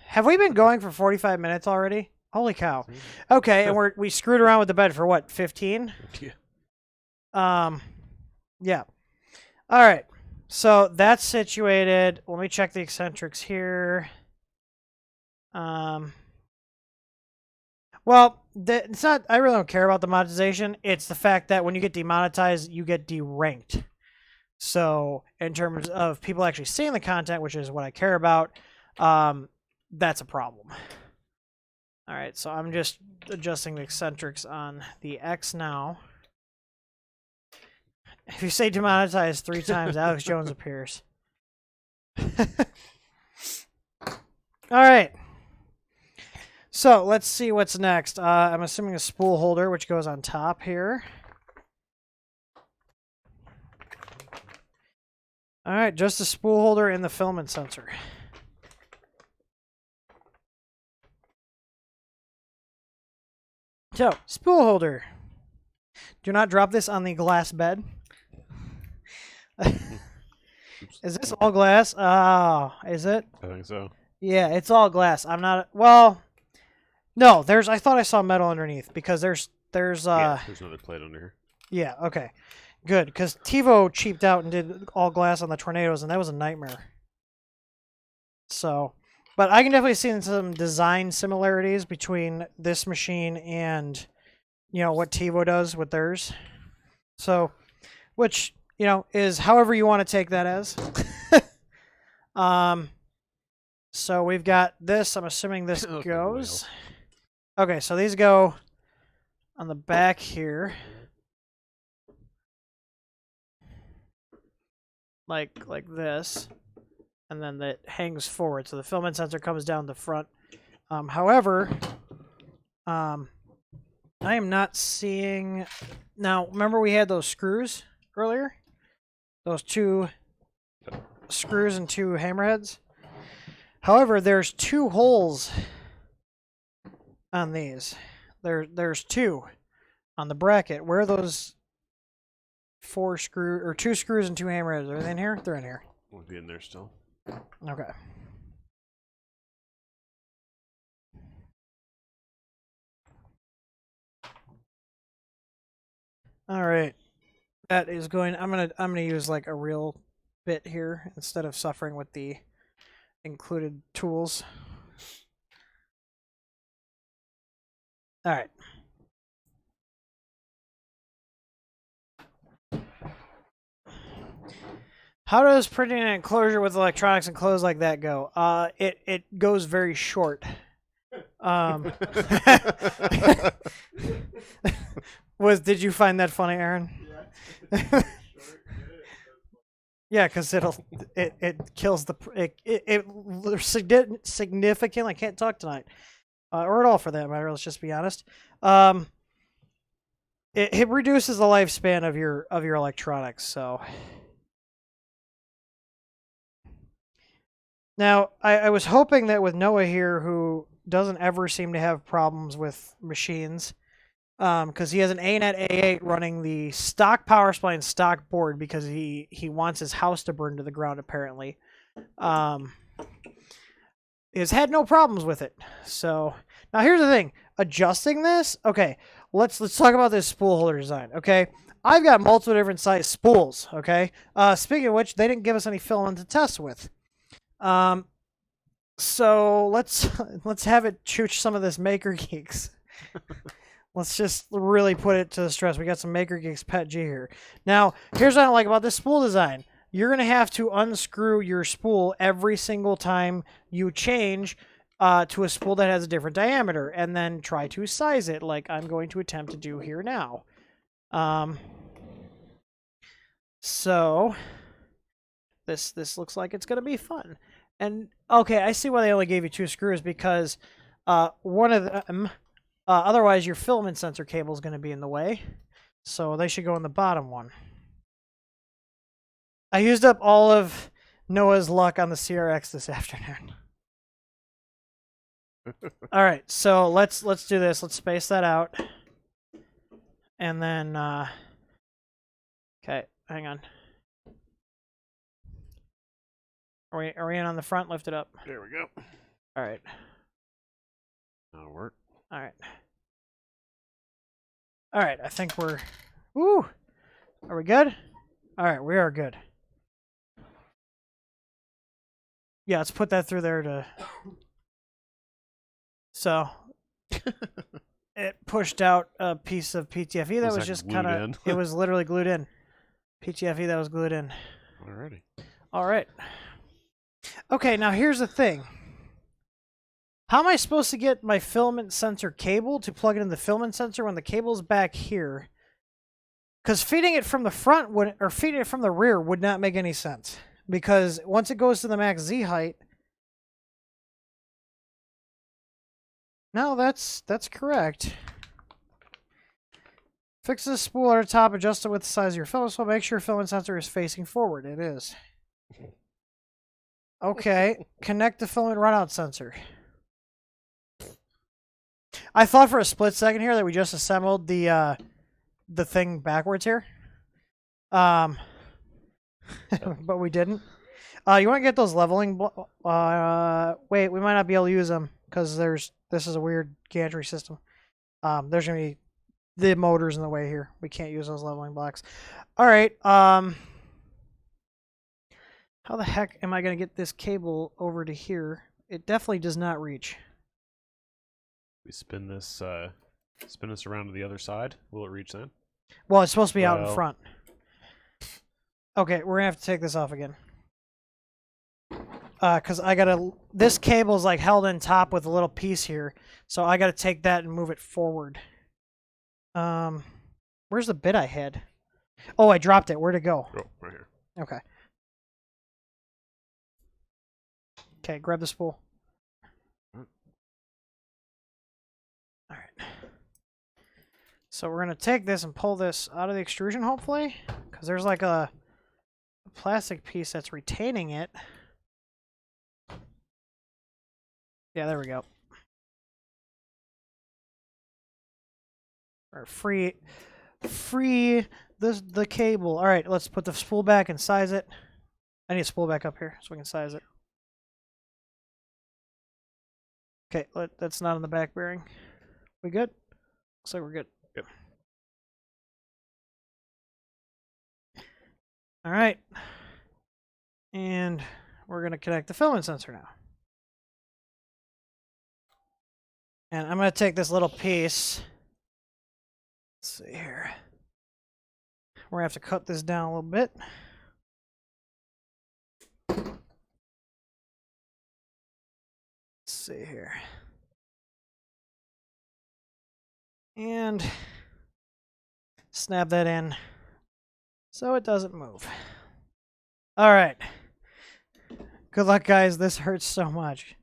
Have we been going for 45 minutes already? Holy cow. Okay, and we screwed around with the bed for what, 15? Yeah. Yeah. All right. So that's situated. Let me check the eccentrics here. Well, it's not. I really don't care about the monetization. It's the fact that when you get demonetized, you get deranked. So, in terms of people actually seeing the content, which is what I care about, that's a problem. All right, so I'm just adjusting the eccentrics on the X now. If you say demonetized 3 times, Alex Jones appears. All right. So let's see what's next. I'm assuming a spool holder, which goes on top here. All right, just a spool holder and the filament sensor. So, spool holder. Do not drop this on the glass bed. Is this all glass? Oh, is it? I think so. Yeah, it's all glass. I'm not. Well, no. I thought I saw metal underneath because there's Yeah, there's another plate under here. Yeah. Okay. Good, because TiVo cheaped out and did all glass on the tornadoes, and that was a nightmare. So, but I can definitely see some design similarities between this machine and, what TiVo does with theirs. So, which, is however you want to take that as. So we've got this. I'm assuming this goes. Okay, so these go on the back here. Like this. And then that hangs forward. So the filament sensor comes down the front. However, I am not seeing... Now, remember we had those screws earlier? Those 2 screws and 2 hammerheads? However, there's 2 holes on these. There's 2 on the bracket. Where are those 2 screws and 2 hammerheads? Are they in here? They're in here. Would be in there still. Okay. All right. That is going. I'm gonna use like a real bit here instead of suffering with the included tools. All right. How does printing an enclosure with electronics and clothes like that go? It goes very short. Did you find that funny, Aaron? Yeah. Yeah, because it kills it significantly. I can't talk tonight, or at all for that matter. Let's just be honest. It reduces the lifespan of your electronics. So now I was hoping that with Noah here, who doesn't ever seem to have problems with machines, because he has an ANET A8 running the stock power supply and stock board because he wants his house to burn to the ground apparently. Has had no problems with it. So now here's the thing: adjusting this. Okay, let's talk about this spool holder design. Okay, I've got multiple different size spools. Okay, speaking of which, they didn't give us any filament to test with. So let's have it chooch some of this Maker Geeks. Let's just really put it to the stress. We got some Maker Geeks Pet G here. Now, here's what I don't like about this spool design. You're going to have to unscrew your spool every single time you change to a spool that has a different diameter, and then try to size it like I'm going to attempt to do here now. So this looks like it's going to be fun. And, okay, I see why they only gave you 2 screws, because one of them... otherwise, your filament sensor cable is going to be in the way, so they should go in the bottom one. I used up all of Noah's luck on the CRX this afternoon. All right, so let's do this. Let's space that out, and then okay, hang on. Are we in on the front? Lift it up. There we go. All right. That'll work. All right. All right. I think we're. Woo. Are we good? All right. We are good. Yeah. Let's put that through there to. So. It pushed out a piece of PTFE that was just kind of. It was literally glued in. PTFE that was glued in. Alrighty. All right. Okay. Now here's the thing. How am I supposed to get my filament sensor cable to plug it in the filament sensor when the cable's back here? Because feeding it from the front would, or feeding it from the rear would not make any sense. Because once it goes to the max Z height, no, that's correct. Fix the spool at the top, adjust it with the size of your filament spool. Make sure your filament sensor is facing forward. It is. Okay, connect the filament runout sensor. I thought for a split second here that we just assembled the thing backwards here. But we didn't. You want to get those leveling... wait, we might not be able to use them because this is a weird gantry system. There's going to be the motors in the way here. We can't use those leveling blocks. All right. How the heck am I going to get this cable over to here? It definitely does not reach. We spin this around to the other side. Will it reach then? Well, it's supposed to be out in front. Okay, we're gonna have to take this off again. Cause this cable is like held in top with a little piece here, so I gotta take that and move it forward. Where's the bit I had? Oh, I dropped it. Where'd it go? Oh, right here. Okay. Okay, grab the spool. All right. So we're going to take this and pull this out of the extrusion, hopefully, because there's like a plastic piece that's retaining it. Yeah, there we go. Or free the cable. All right, let's put the spool back and size it. I need a spool back up here so we can size it. Okay, that's not on the back bearing. We good? Looks like we're good. Yep. All right. And we're going to connect the filament sensor now. And I'm going to take this little piece. Let's see here. We're going to have to cut this down a little bit. Let's see here. And snap that in so it doesn't move. All right. Good luck, guys. This hurts so much.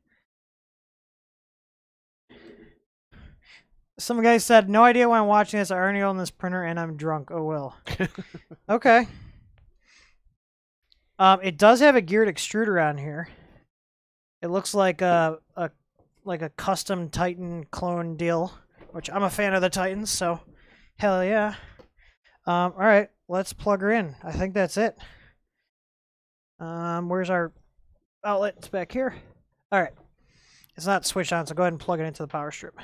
Some guy said, no idea why I'm watching this. I already own this printer and I'm drunk. Oh, well. Okay. It does have a geared extruder on here. It looks like a custom Titan clone deal, which I'm a fan of the Titans, so hell yeah. All right, let's plug her in. I think that's it. Where's our outlet? It's back here. All right. It's not switched on, so go ahead and plug it into the power strip.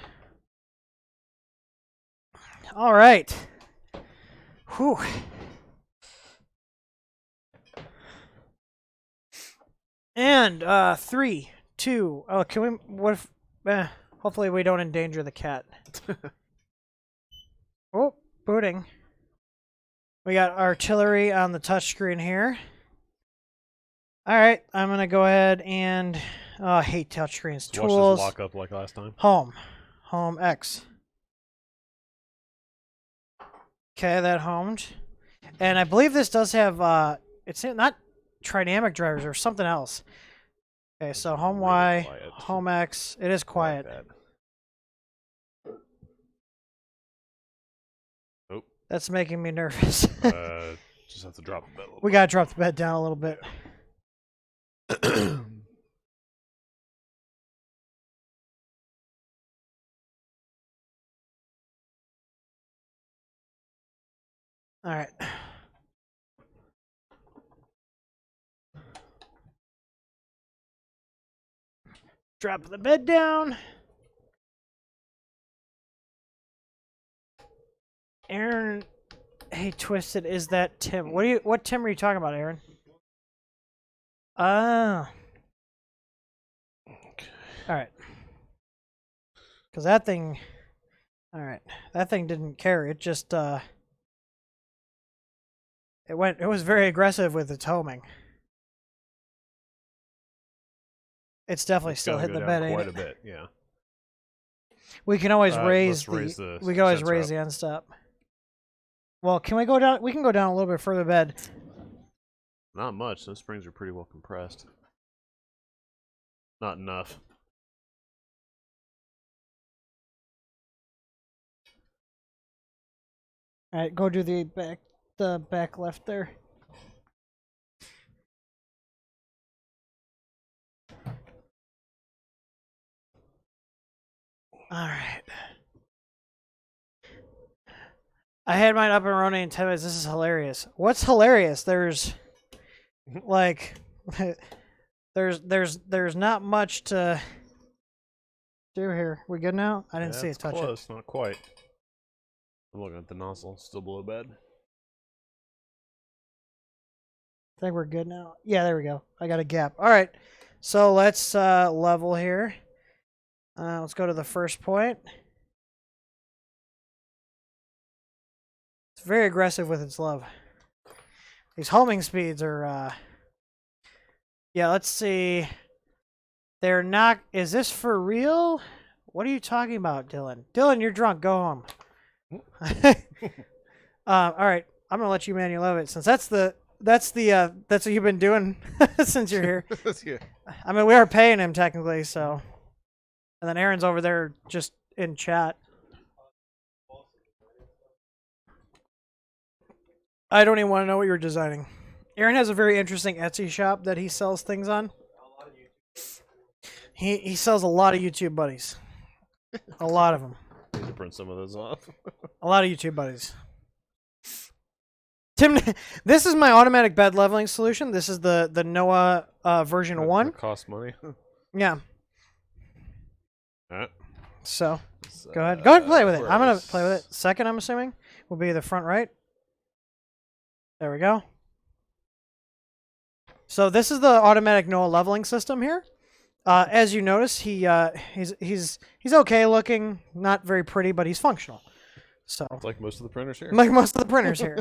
All right. Whew. And 3, 2. Oh, can we? What if? Hopefully we don't endanger the cat. Oh, booting. We got artillery on the touchscreen here. All right, I'm gonna go ahead and I hate touchscreens. Watch Tools. this lock up like last time. Home X. Okay, that homed. And I believe this does have it's not trinamic drivers or something else. Okay, so home Y, home X. It is quiet. Like that. Oh. That's making me nervous. Just have to drop the bed a little We gotta drop the bed down a little bit. All right. Drop the bed down. Aaron, hey, Twisted, is that Tim? What Tim are you talking about, Aaron? Ah. Okay. All right. Because that thing, all right, that thing didn't care. It just, it was very aggressive with its homing. It's definitely still hitting the bed, ain't quite it? a bit, yeah. We can always raise let's the, the we can always sensor raise up. the end stop. Well, can we go down? We can go down a little bit further bed. Not much. Those springs are pretty well compressed. Not enough. All right, go do the back left there. All right. I had mine up and running in 10 minutes. This is hilarious. What's hilarious? There's like there's not much to do here. We good now? I didn't see it touch close, it. not quite. I'm looking at the nozzle, still below bed. I think we're good now. Yeah, there we go. I got a gap. All right. So let's level here. Let's go to the first point. It's very aggressive with its love. These homing speeds are yeah, let's see. They're not. Is this for real? What are you talking about, Dylan? Dylan, you're drunk. Go home. All right, I'm gonna let you man. You love it, since that's what you've been doing since you're here. Yeah. I mean, we are paying him technically, so. And then Aaron's over there just in chat. I don't even want to know what you're designing. Aaron has a very interesting Etsy shop that he sells things on. He sells a lot of YouTube buddies. A lot of them. Need to print some of those off. A lot of YouTube buddies. Tim, this is my automatic bed leveling solution. This is the Noah version 1. That costs money. Yeah. Alright. So, go ahead and play with it. I'm going to play with it. Second, I'm assuming, will be the front right. There we go. So this is the automatic Noah leveling system here. As you notice, he's okay looking, not very pretty, but he's functional. So like most of the printers here. Like most of the printers here.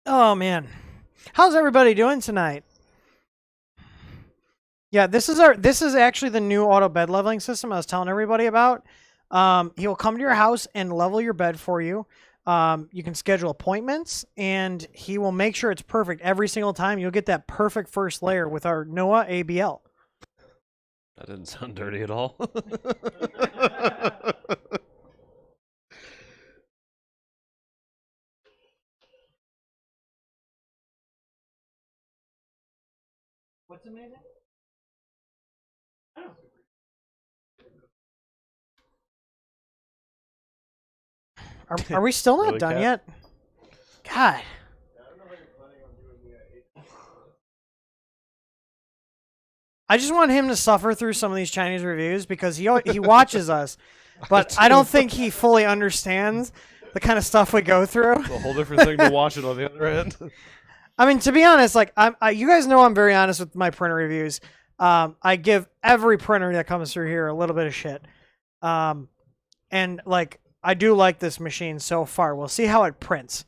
Oh man, how's everybody doing tonight? Yeah, this is actually the new auto bed leveling system I was telling everybody about. He will come to your house and level your bed for you. You can schedule appointments, and he will make sure it's perfect every single time. You'll get that perfect first layer with our Noah ABL. That didn't sound dirty at all. What's amazing? Are we still not Really, done Kat? yet? God. I just want him to suffer through some of these Chinese reviews because he watches us, but I don't think he fully understands the kind of stuff we go through. It's a whole different thing to watch it on the other end. I mean, to be honest, like you guys know I'm very honest with my printer reviews. I give every printer that comes through here a little bit of shit. And like I do like this machine so far. We'll see how it prints.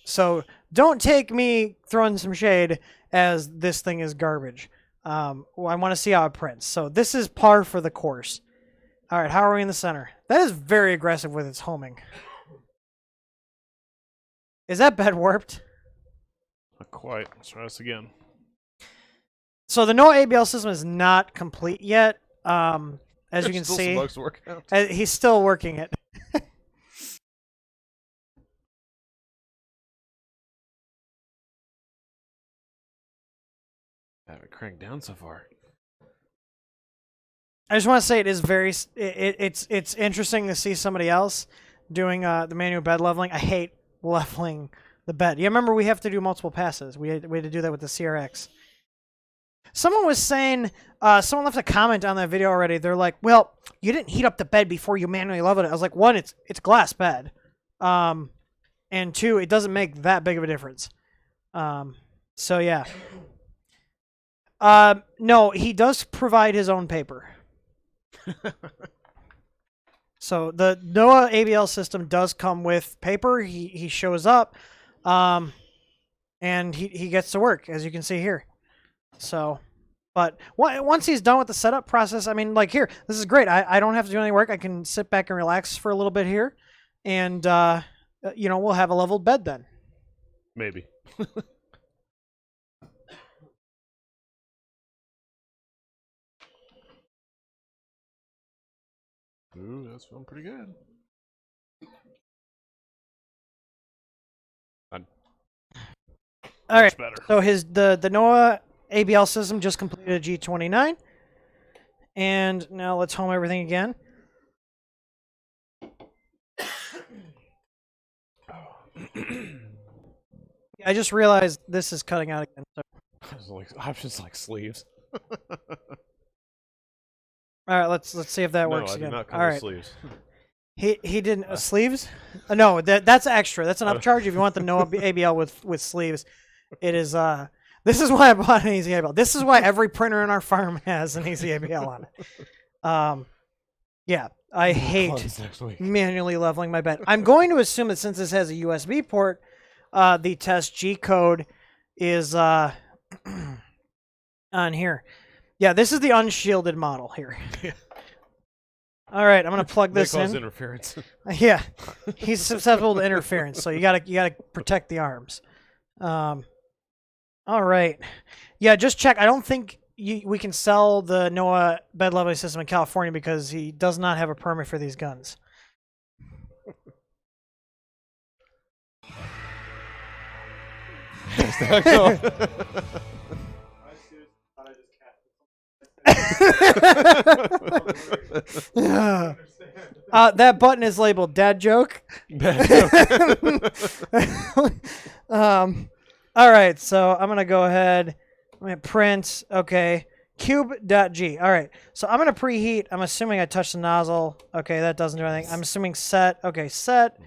So don't take me throwing some shade as this thing is garbage. I want to see how it prints. So this is par for the course. All right, how are we in the center? That is very aggressive with its homing. Is that bed warped? Not quite. Let's try this again. So the Noah ABL system is not complete yet. As you can Still see, some bugs to work out. he's still working it. I haven't cranked down so far. I just want to say it is very. It's interesting to see somebody else doing the manual bed leveling. I hate leveling the bed. You remember we have to do multiple passes. We had to do that with the CRX. Someone was saying, someone left a comment on that video already. They're like, well, you didn't heat up the bed before you manually leveled it. I was like, one, it's glass bed. And two, it doesn't make that big of a difference. So yeah. No, he does provide his own paper. So the NOAA ABL system does come with paper. He shows up, and he gets to work, as you can see here. So, but once he's done with the setup process, I mean, like here, this is great. I don't have to do any work. I can sit back and relax for a little bit here, and you know, we'll have a leveled bed then. Maybe. Ooh, that's feeling pretty good. All right. Better. So the NOAA ABL system just completed a G29, and now let's home everything again. I just realized this is cutting out again. So. Options like sleeves. All right, let's see if that No, works I again. do not come All with right. sleeves. He didn't sleeves? No, that's extra. That's an upcharge if you want the NOAA ABL with sleeves. It is this is why I bought an easy ABL. This is why every printer in our farm has an easy ABL on it. Yeah, I hate manually leveling my bed. I'm going to assume that since this has a USB port, the test G code is on here. Yeah, this is the unshielded model here. All right, I'm gonna plug this in. Interference. Yeah, he's susceptible to interference, so you gotta protect the arms. All right, yeah, just check. I don't think we can sell the NOAA bed leveling system in California because he does not have a permit for these guns. That button is labeled "Dad joke." All right, so I'm gonna go ahead. I'm gonna print. Okay, cube.g. All right, so I'm gonna preheat. I'm assuming I touched the nozzle. Okay, that doesn't do anything. I'm assuming set. Okay, set. Oh,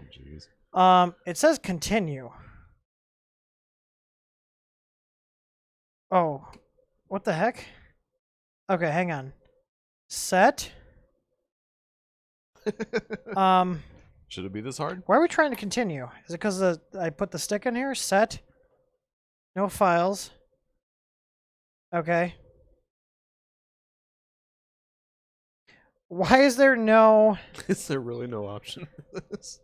jeez. It says continue. Oh, what the heck? Okay, hang on. Set. Should it be this hard? Why are we trying to continue? Is it because I put the stick in here? Set. No files. Okay. Why is there no... Is there really no option for this?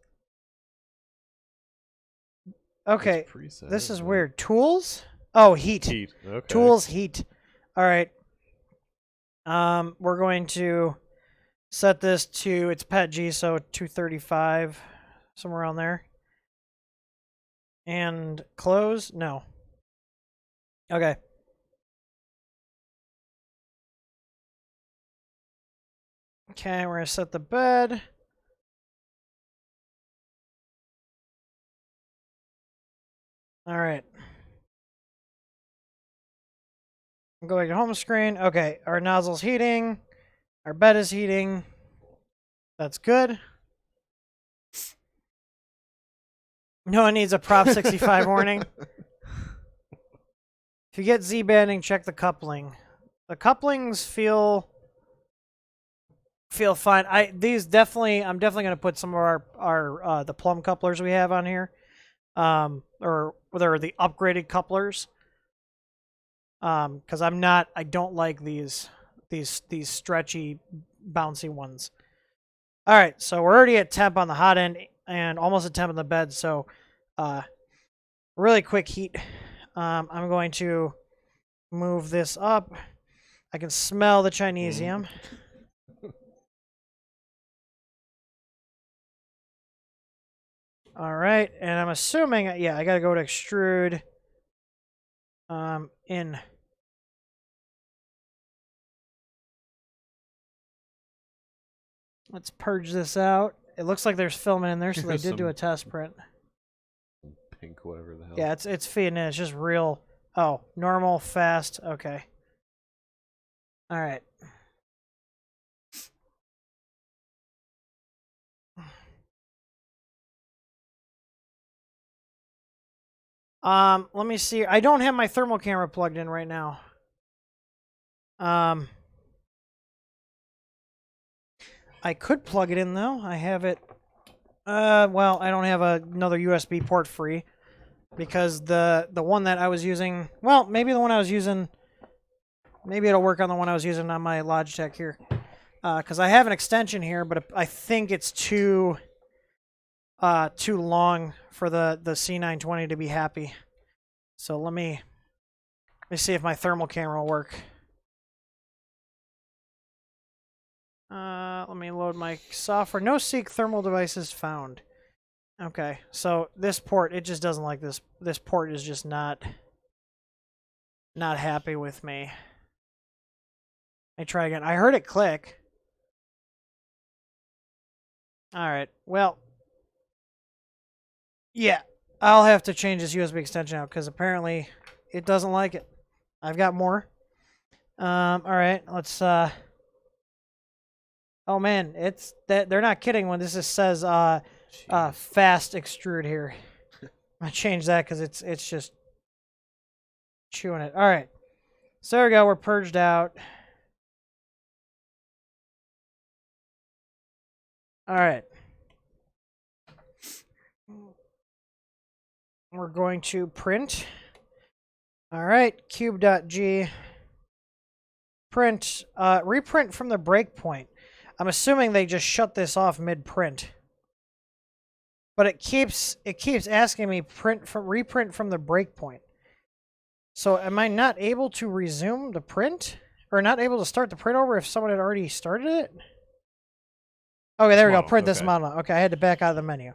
Okay, Preset, this is but... weird. Tools? Oh, heat. Heat. Okay. Tools, heat. All right. We're going to set this to its pet G, so 235, somewhere around there. And close? No. Okay. Okay, we're going to set the bed. All right. Go back to home screen. Okay, our nozzle's heating. Our bed is heating. That's good. No one needs a Prop 65 warning. If you get Z-banding, check the coupling. The couplings feel fine. I'm definitely going to put some of our the plum couplers we have on here. Or they're the upgraded couplers. Because I don't like these stretchy, bouncy ones. All right, so we're already at temp on the hot end and almost at temp on the bed. So, really quick heat. I'm going to move this up. I can smell the Chinesium. All right, and I'm assuming, yeah, I gotta go to extrude. In. Let's purge this out. It looks like there's filament in there, so they did do Some- a test print. Pink, whatever the hell. Yeah, it's feeding in. It's just real. Oh, normal, fast. Okay. All right. Let me see. I don't have my thermal camera plugged in right now. I could plug it in though. I have it. Well, I don't have another USB port free because the one that I was using. Well, maybe the one I was using. Maybe it'll work on the one I was using on my Logitech here. Because I have an extension here, but I think it's too long for the C920 to be happy. So let me see if my thermal camera will work. Let me load my software. No Seek thermal devices found. Okay, so this port, it just doesn't like this. This port is just not happy with me. Let me try again. I heard it click. All right. Well, yeah, I'll have to change this USB extension out because apparently it doesn't like it. I've got more. All right, let's. Oh man, it's that they're not kidding when this says fast extrude here. I change that because it's just chewing it. All right, so there we go. We're purged out. All right. We're going to print. All right, cube.g. Print, reprint from the breakpoint. I'm assuming they just shut this off mid-print. But it keeps asking me reprint from the breakpoint. So am I not able to resume the print? Or not able to start the print over if someone had already started it? Okay, there we go. Print this model. Okay, I had to back out of the menu.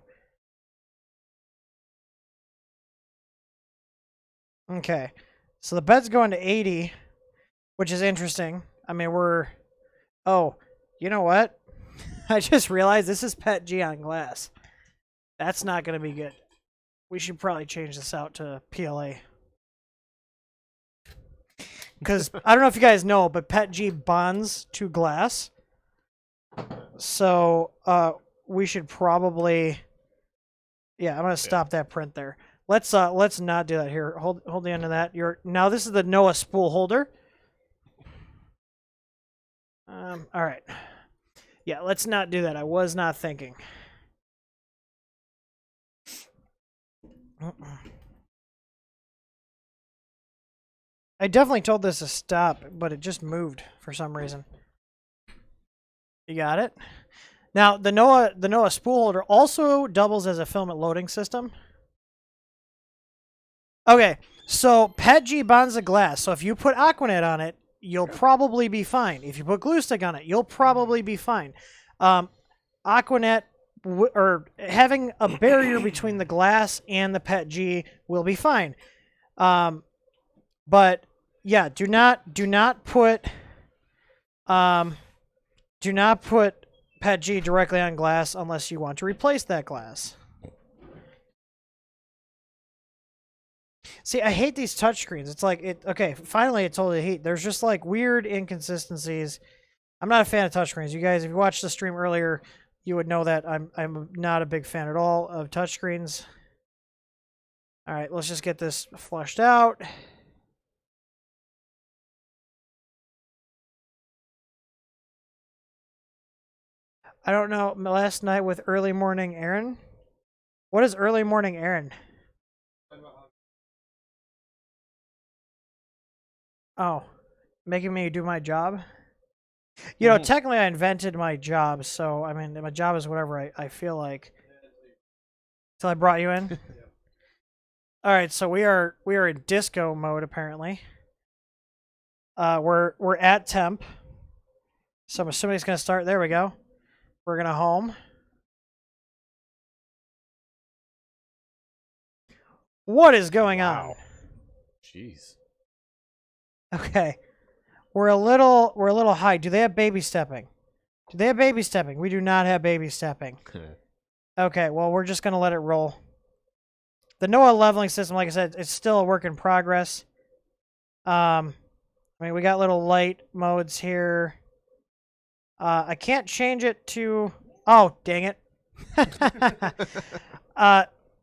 Okay, so the bed's going to 80, which is interesting. I mean, oh, you know what? I just realized this is PETG on glass. That's not going to be good. We should probably change this out to PLA. Because, I don't know if you guys know, but PETG bonds to glass. So, we should probably... Yeah, I'm going to stop that print there. Let's not do that here. Hold the end of that. Now this is the Noah spool holder. All right. Yeah, let's not do that. I was not thinking. I definitely told this to stop, but it just moved for some reason. You got it? Now, the Noah spool holder also doubles as a filament loading system. Okay, so PETG bonds the glass. So if you put Aquanet on it, you'll probably be fine. If you put glue stick on it, you'll probably be fine. Aquanet or having a barrier between the glass and the PETG will be fine. But yeah, do not put PETG directly on glass unless you want to replace that glass. See, I hate these touchscreens. It's like, okay, finally it told you heat. There's just like weird inconsistencies. I'm not a fan of touchscreens. You guys, if you watched the stream earlier, you would know that I'm not a big fan at all of touchscreens. All right, let's just get this flushed out. I don't know, last night with early morning Aaron? What is early morning Aaron? Oh, making me do my job? You know, technically I invented my job, so, I mean, my job is whatever I feel like. Till I brought you in? Alright, so we are in disco mode, apparently. We're at temp. So I'm assuming it's going to start. There we go. We're going to home. What is going on? Jeez. Okay. We're a little high. Do they have baby stepping? Do they have baby stepping? We do not have baby stepping. Okay, well, we're just going to let it roll. The NOAA leveling system, like I said, it's still a work in progress. I mean, we got little light modes here. I can't change it to... Oh, dang it.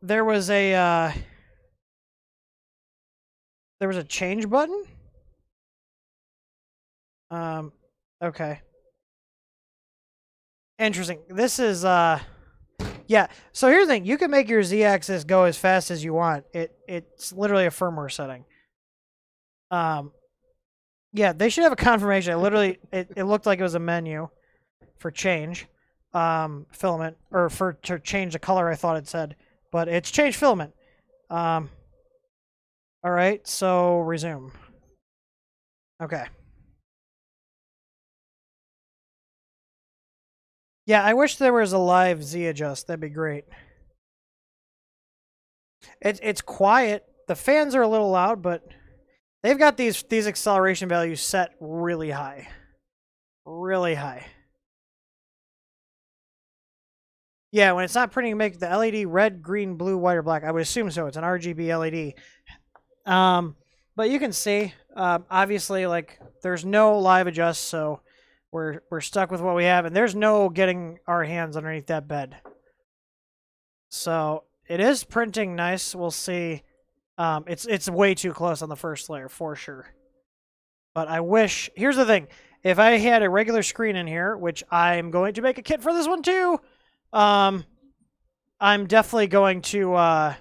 There was a change button? Okay. Interesting. This is, yeah. So here's the thing. You can make your Z-axis go as fast as you want. It's literally a firmware setting. Yeah, they should have a confirmation. It looked like it was a menu for change, filament, or to change the color, I thought it said. But it's change filament. All right, so resume. Okay. Yeah, I wish there was a live Z adjust. That'd be great. It's quiet. The fans are a little loud, but they've got these acceleration values set really high. Really high. Yeah, when it's not printing, make the LED red, green, blue, white, or black. I would assume so. It's an RGB LED. But you can see, obviously, like there's no live adjust, so we're stuck with what we have, and there's no getting our hands underneath that bed. So it is printing nice. We'll see. It's way too close on the first layer for sure. But I wish. Here's the thing: if I had a regular screen in here, which I'm going to make a kit for this one too, I'm definitely going to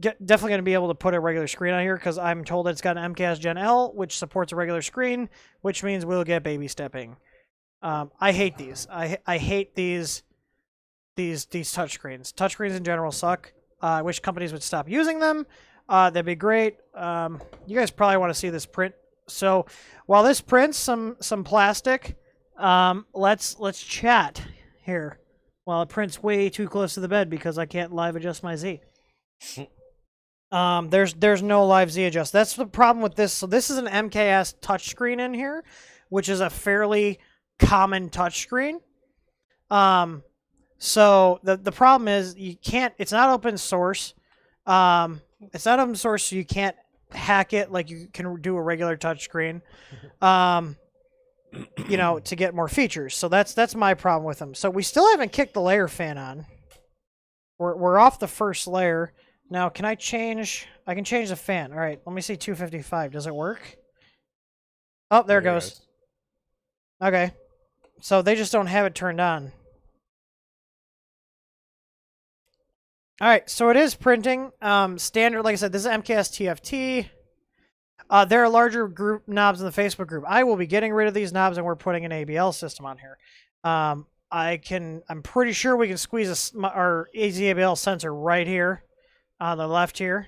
definitely going to be able to put a regular screen on here because I'm told it's got an MKS Gen L, which supports a regular screen, which means we'll get baby stepping. I hate these. I hate these touchscreens. Touchscreens in general suck. I wish companies would stop using them. That'd be great. You guys probably want to see this print. So while this prints some plastic, let's chat here. While it prints way too close to the bed because I can't live adjust my Z. There's no live Z adjust. That's the problem with this. So this is an MKS touchscreen in here, which is a fairly common touchscreen. So the problem is you can't. It's not open source. It's not open source, so you can't hack it like you can do a regular touchscreen. You know, to get more features. So that's my problem with them. So we still haven't kicked the layer fan on. We're off the first layer. Now, can I change? I can change the fan. All right, let me see 255. Does it work? Oh, there it goes. Okay. So they just don't have it turned on. All right, so it is printing. Standard, like I said, this is MKS TFT. There are larger group knobs in the Facebook group. I will be getting rid of these knobs, and we're putting an ABL system on here. I'm pretty sure we can squeeze our ABL sensor right here on the left here.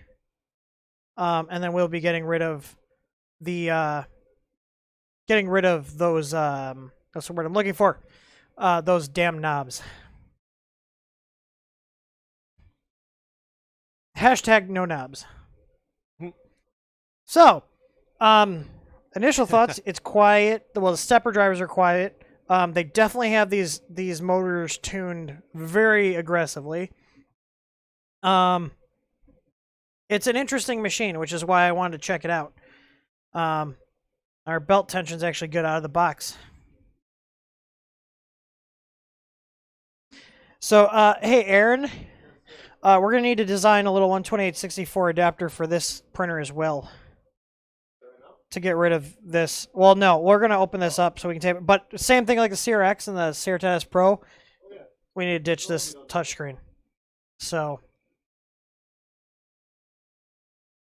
And then we'll be getting rid of those, that's the word I'm looking for, those damn knobs. Hashtag no knobs. So, initial thoughts, it's quiet. Well, the stepper drivers are quiet. They definitely have these motors tuned very aggressively. It's an interesting machine, which is why I wanted to check it out. Our belt tension's actually good out of the box. So, hey, Aaron, we're going to need to design a little 12864 adapter for this printer as well. To get rid of this. Well, no, we're going to open this up so we can tape it. But same thing like the CRX and the CR10S Pro. We need to ditch this touchscreen. So,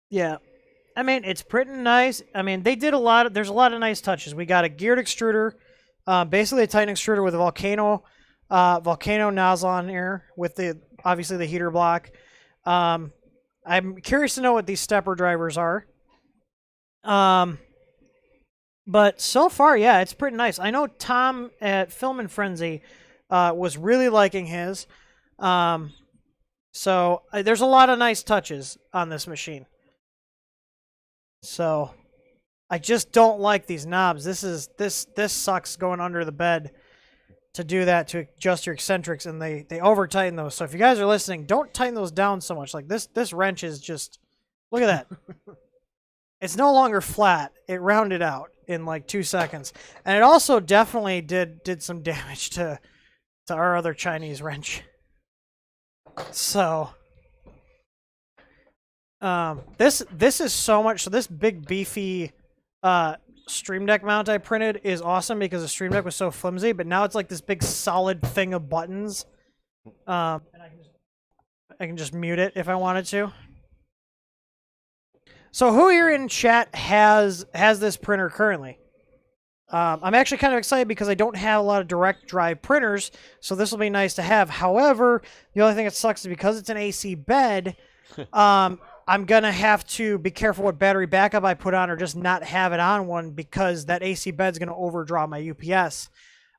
yeah. I mean, it's printing nice. I mean, they did there's a lot of nice touches. We got a geared extruder. Basically a Titan extruder with a volcano nozzle on here with obviously the heater block. I'm curious to know what these stepper drivers are. But so far, yeah, it's pretty nice. I know Tom at Film and Frenzy was really liking his. So there's a lot of nice touches on this machine. So I just don't like these knobs. This sucks going under the bed to do that, to adjust your eccentrics, and they over tighten those. So if you guys are listening, don't tighten those down so much. Like this wrench is just, look at that. It's no longer flat. It rounded out in like 2 seconds. And it also definitely did some damage to our other Chinese wrench. So this is so much. So this big beefy Stream Deck mount I printed is awesome because the Stream Deck was so flimsy, but now it's like this big solid thing of buttons. And I can just mute it if I wanted to. So who here in chat has this printer currently? I'm actually kind of excited because I don't have a lot of direct drive printers, so this will be nice to have. However, the only thing that sucks is because it's an AC bed, I'm going to have to be careful what battery backup I put on or just not have it on one because that AC bed's going to overdraw my UPS.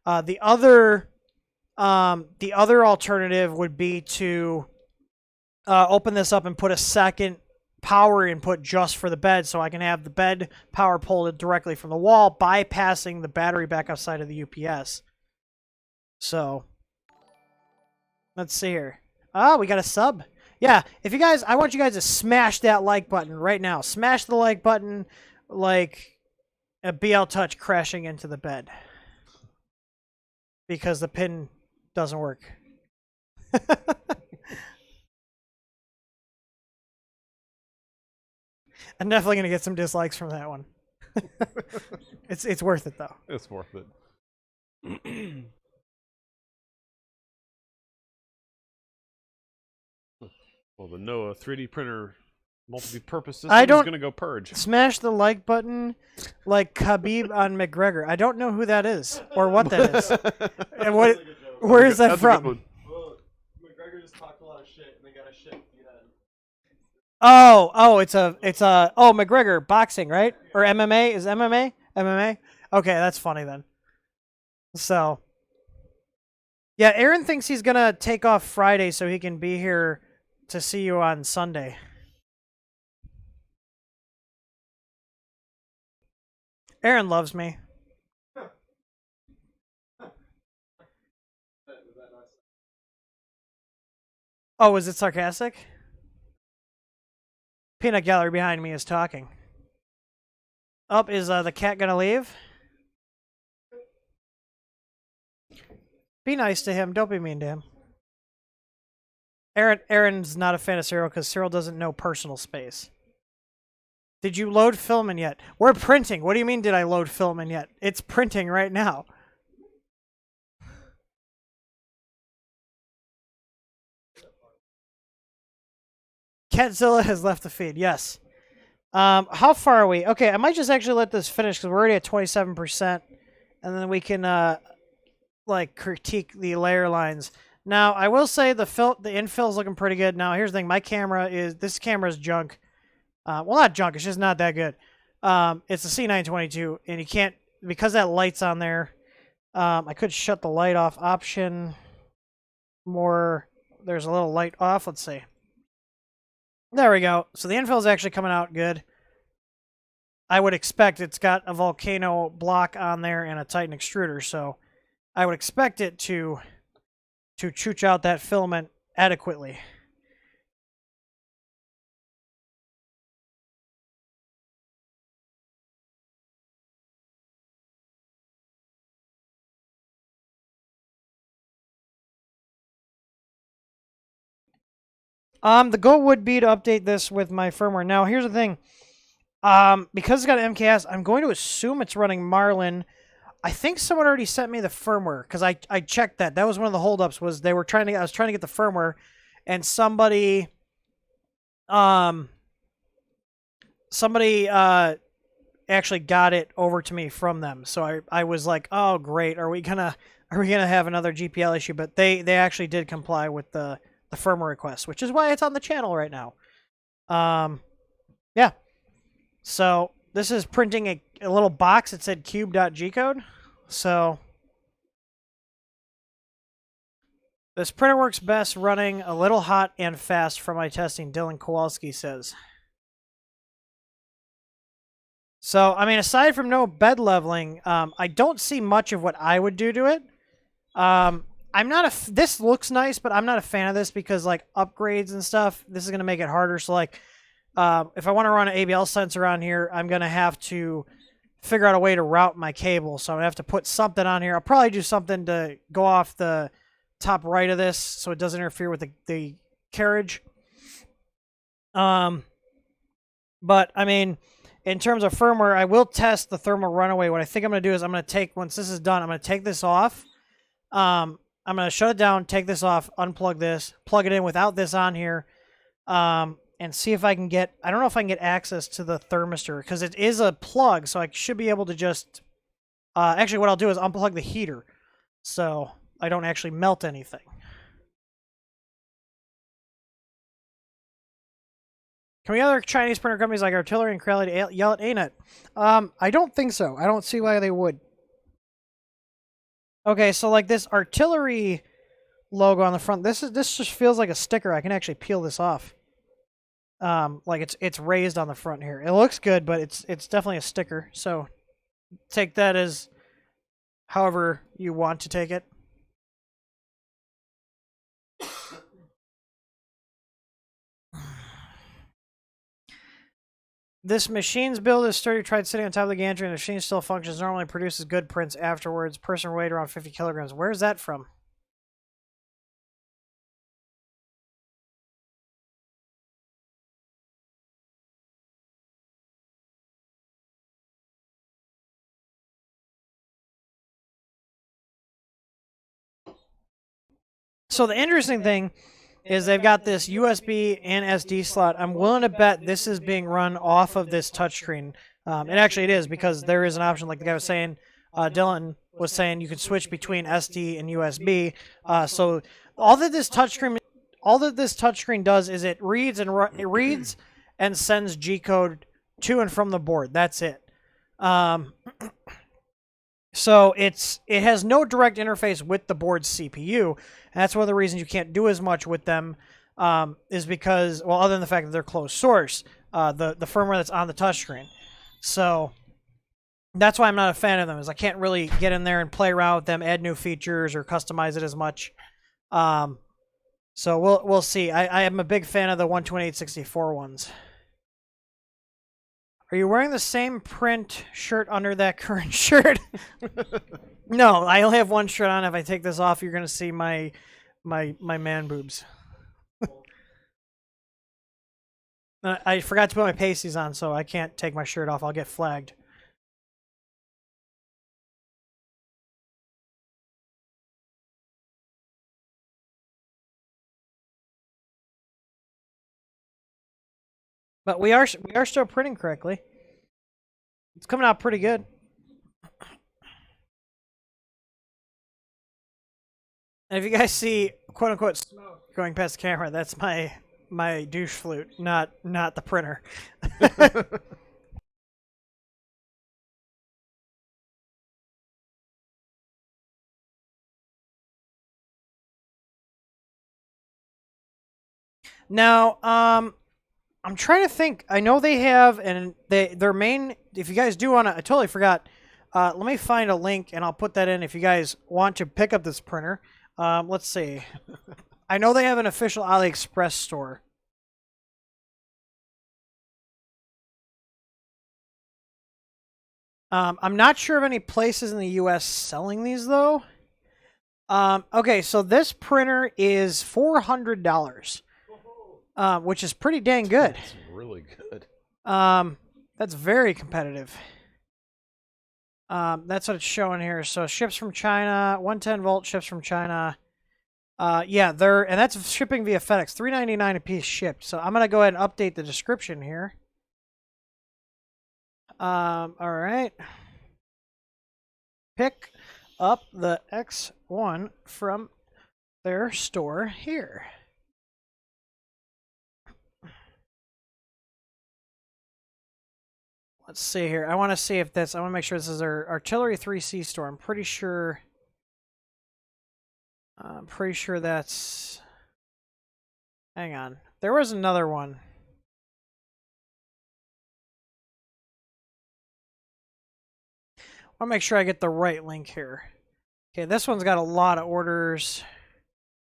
The other alternative would be to open this up and put a second power input just for the bed so I can have the bed power pulled directly from the wall, bypassing the battery backup side of the UPS. So, let's see here. Oh, we got a sub. Yeah, if you guys, I want you guys to smash that like button right now. Smash the like button like a BL Touch crashing into the bed. Because the pin doesn't work. I'm definitely going to get some dislikes from that one. It's worth it, though. It's worth it. Well, the Noah 3D printer multi-purpose system is going to go purge. Smash the like button like Khabib on McGregor. I don't know who that is or what that is. And where is that from? Well, McGregor just talked a lot of shit, and they got a shit beat out. Oh, McGregor boxing, right? Or MMA? Is MMA? MMA? Okay, that's funny then. So, yeah, Aaron thinks he's gonna take off Friday so he can be here to see you on Sunday. Aaron loves me. Oh, was it sarcastic? Peanut Gallery behind me is talking. Up, is the cat gonna leave? Be nice to him. Don't be mean to him. Aaron's not a fan of Cyril because Cyril doesn't know personal space. Did you load film in yet? We're printing. What do you mean did I load film in yet? It's printing right now. Catzilla has left the feed. Yes. How far are we? Okay, I might just actually let this finish because we're already at 27%. And then we can like critique the layer lines. Now, I will say the infill is looking pretty good. Now, here's the thing. This camera is junk. Well, not junk. It's just not that good. It's a C922, and you can't, because that light's on there, I could shut the light off. Option, more, there's a little light off. Let's see. There we go. So the infill is actually coming out good. I would expect it's got a volcano block on there and a Titan extruder, so I would expect it to chooch out that filament adequately. The goal would be to update this with my firmware. Now, here's the thing. Because it's got an MKS, I'm going to assume it's running Marlin. I think someone already sent me the firmware because I checked that. That was one of the holdups. Was I was trying to get the firmware, and somebody actually got it over to me from them. So I was like, oh great, are we gonna have another GPL issue? But they actually did comply with the firmware request, which is why it's on the channel right now. Yeah. So this is printing a little box. It said cube.gcode. So this printer works best running a little hot and fast from my testing, Dylan Kowalski says. So, I mean, aside from no bed leveling, I don't see much of what I would do to it. I'm not this looks nice, but I'm not a fan of this because, like, upgrades and stuff, this is going to make it harder. So, like, if I want to run an ABL sensor on here, I'm going to have to figure out a way to route my cable. So I'm going to have to put something on here. I'll probably do something to go off the top right of this so it doesn't interfere with the carriage. But, I mean, in terms of firmware, I will test the thermal runaway. What I think I'm going to do is I'm going to take, once this is done, I'm going to take this off. I'm going to shut it down, take this off, unplug this, plug it in without this on here, and see if I can get, I don't know if I can get access to the thermistor, because it is a plug, so I should be able to just, actually what I'll do is unplug the heater, so I don't actually melt anything. Can we other Chinese printer companies like Artillery and Crowley yell at ANET? I don't think so. I don't see why they would. Okay, so like this Artillery logo on the front, this just feels like a sticker. I can actually peel this off. Like it's raised on the front here. It looks good, but it's definitely a sticker. So take that as however you want to take it. This machine's build is sturdy. Tried sitting on top of the gantry, and the machine still functions normally, produces good prints afterwards. Person weight around 50 kilograms. Where's that from? So the interesting thing is they've got this USB and SD slot. I'm willing to bet this is being run off of this touchscreen. And actually it is, because there is an option, like the guy was saying, Dylan was saying, you can switch between SD and USB. So all that this touchscreen does is it reads and sends G code to and from the board. That's it. So it has no direct interface with the board's CPU, and that's one of the reasons you can't do as much with them, is because, well, other than the fact that they're closed source, the firmware that's on the touchscreen. So that's why I'm not a fan of them, is I can't really get in there and play around with them, add new features, or customize it as much. So we'll see. I am a big fan of the 12864 ones. Are you wearing the same print shirt under that current shirt? No, I only have one shirt on. If I take this off, you're gonna see my man boobs. I forgot to put my pasties on, so I can't take my shirt off. I'll get flagged. But we are still printing correctly. It's coming out pretty good. And if you guys see quote unquote smoke going past the camera, that's my douche flute, not the printer. Now, I'm trying to think. I know they have, and their main. If you guys do want to, I totally forgot. Let me find a link, and I'll put that in if you guys want to pick up this printer. Let's see. I know they have an official AliExpress store. I'm not sure of any places in the U.S. selling these, though. Okay, so this printer is $400. Which is pretty dang good. That's really good. That's very competitive. That's what it's showing here. So ships from China, 110 volt ships from China. Yeah, and that's shipping via FedEx, $3.99 a piece shipped. So I'm gonna go ahead and update the description here. All right. Pick up the X1 from their store here. Let's see here. I want to see if this. I want to make sure this is our Artillery 3C store. I'm pretty sure. That's. Hang on. There was another one. I'll make sure I get the right link here. Okay, this one's got a lot of orders.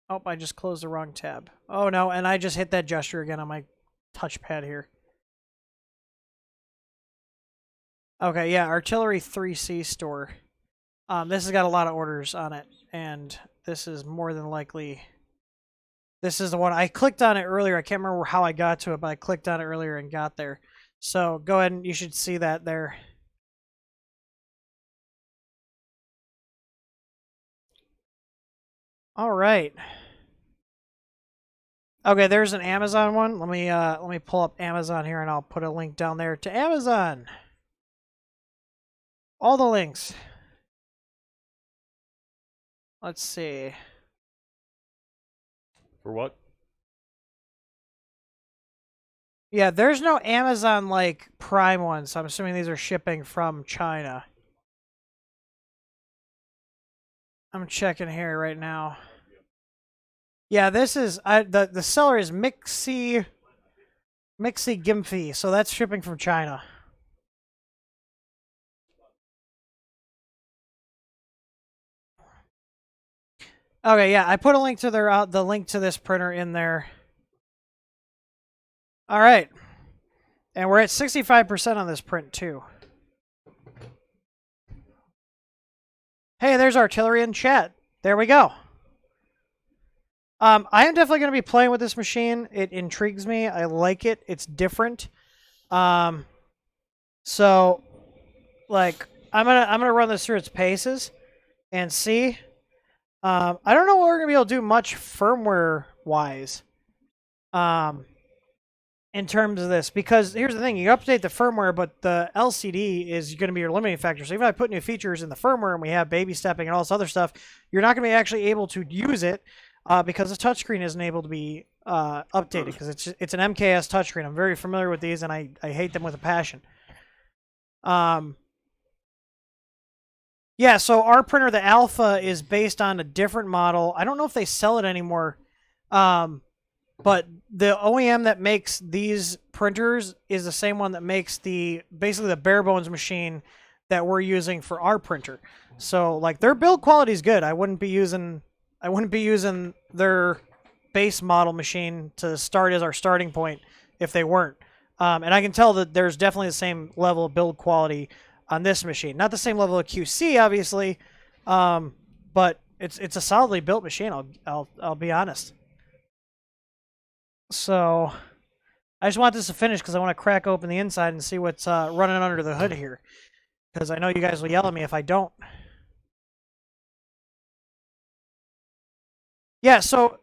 Oh, I just closed the wrong tab. Oh no, and I just hit that gesture again on my touchpad here. Okay, yeah, Artillery 3C store. This has got a lot of orders on it, and this is more than likely... This is the one. I clicked on it earlier. I can't remember how I got to it, but I clicked on it earlier and got there. So go ahead and you should see that there. All right. Okay, there's an Amazon one. Let me pull up Amazon here and I'll put a link down there to Amazon. All the links. Let's see. For what? Yeah, there's no Amazon like Prime ones, so I'm assuming these are shipping from China. I'm checking here right now. Yeah, this is the seller is Mixi Gimpy, so that's shipping from China. Okay, yeah, I put a link to their the link to this printer in there. All right, and we're at 65% on this print too. Hey, there's Artillery in chat. There we go. I am definitely going to be playing with this machine. It intrigues me. I like it. It's different. So, like, I'm gonna run this through its paces and see. I don't know what we're gonna be able to do much firmware wise. In terms of this, because here's the thing, you update the firmware, but the LCD is going to be your limiting factor. So even if I put new features in the firmware and we have baby stepping and all this other stuff, you're not going to be actually able to use it because the touchscreen isn't able to be updated because it's an MKS touchscreen. I'm very familiar with these and I hate them with a passion. Yeah, so our printer, the Alpha, is based on a different model. I don't know if they sell it anymore. But the OEM that makes these printers is the same one that makes basically the bare bones machine that we're using for our printer. So like their build quality is good. I wouldn't be using their base model machine to start as our starting point if they weren't. And I can tell that there's definitely the same level of build quality on this machine. Not the same level of QC, obviously, but it's a solidly built machine. I'll be honest. So, I just want this to finish because I want to crack open the inside and see what's running under the hood here. Because I know you guys will yell at me if I don't. Yeah, so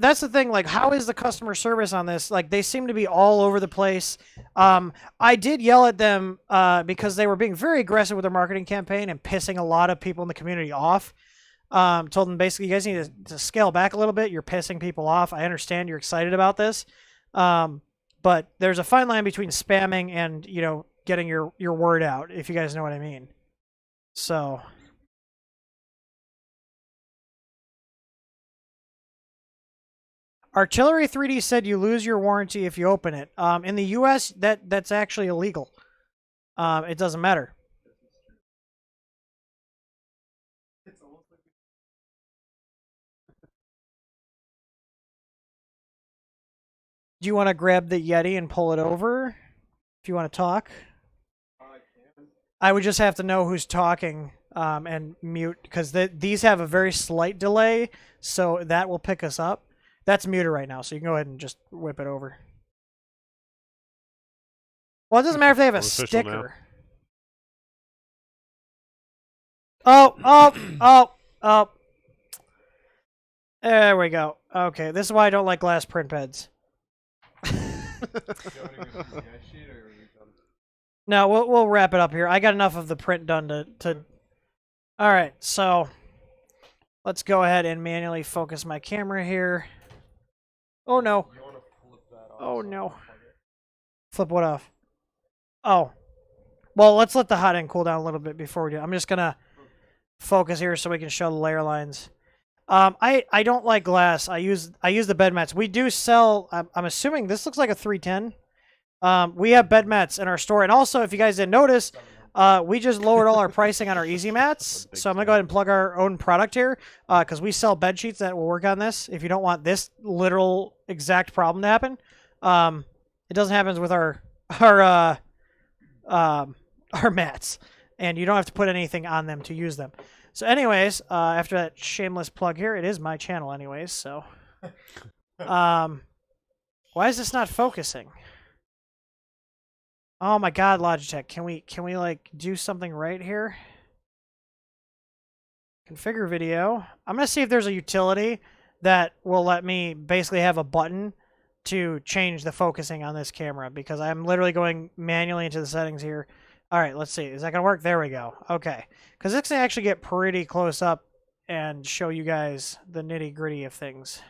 that's the thing. Like, how is the customer service on this? Like, they seem to be all over the place. I did yell at them because they were being very aggressive with their marketing campaign and pissing a lot of people in the community off. Told them basically, you guys need to scale back a little bit. You're pissing people off. I understand you're excited about this. But there's a fine line between spamming and, you know, getting your word out, if you guys know what I mean. So. Artillery 3D said you lose your warranty if you open it. In the US, that's actually illegal. It doesn't matter. Do you want to grab the Yeti and pull it over if you want to talk? I would just have to know who's talking and mute, because these have a very slight delay, so that will pick us up. That's muted right now, so you can go ahead and just whip it over. Well, it doesn't matter if they have a sticker. Oh. There we go. Okay, this is why I don't like glass print beds. No, we'll wrap it up here. I got enough of the print done to... All right, so let's go ahead and manually focus my camera here. Oh no. Oh no. Flip what off? Oh. Well, let's let the hot end cool down a little bit before we do. I'm just gonna focus here so we can show the layer lines. I don't like glass. I use the bed mats. We do sell. I'm assuming this looks like a 310. We have bed mats in our store, and also if you guys didn't notice, we just lowered all our pricing on our easy mats. So I'm going to go ahead and plug our own product here because we sell bed sheets that will work on this. If you don't want this literal exact problem to happen, it doesn't happen with our mats, and you don't have to put anything on them to use them. So anyways, after that shameless plug here, it is my channel anyways, so why is this not focusing? Oh my god, Logitech, can we like do something right here? Configure video. I'm going to see if there's a utility that will let me basically have a button to change the focusing on this camera, because I'm literally going manually into the settings here. All right, let's see. Is that going to work? There we go. Okay. Because this can actually get pretty close up and show you guys the nitty-gritty of things.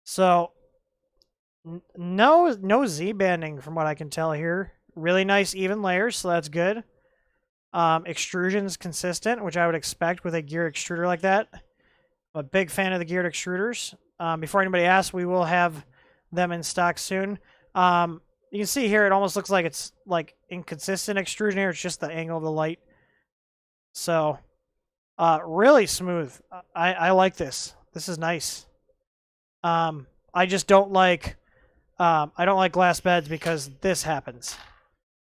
So, no Z-banding from what I can tell here. Really nice even layers, so that's good. Extrusion's consistent, which I would expect with a geared extruder like that. I'm a big fan of the geared extruders. Before anybody asks, we will have them in stock soon. You can see here, it almost looks like it's like inconsistent extrusion here. It's just the angle of the light. So, really smooth. I like this. This is nice. I just don't like, I don't like glass beds because this happens.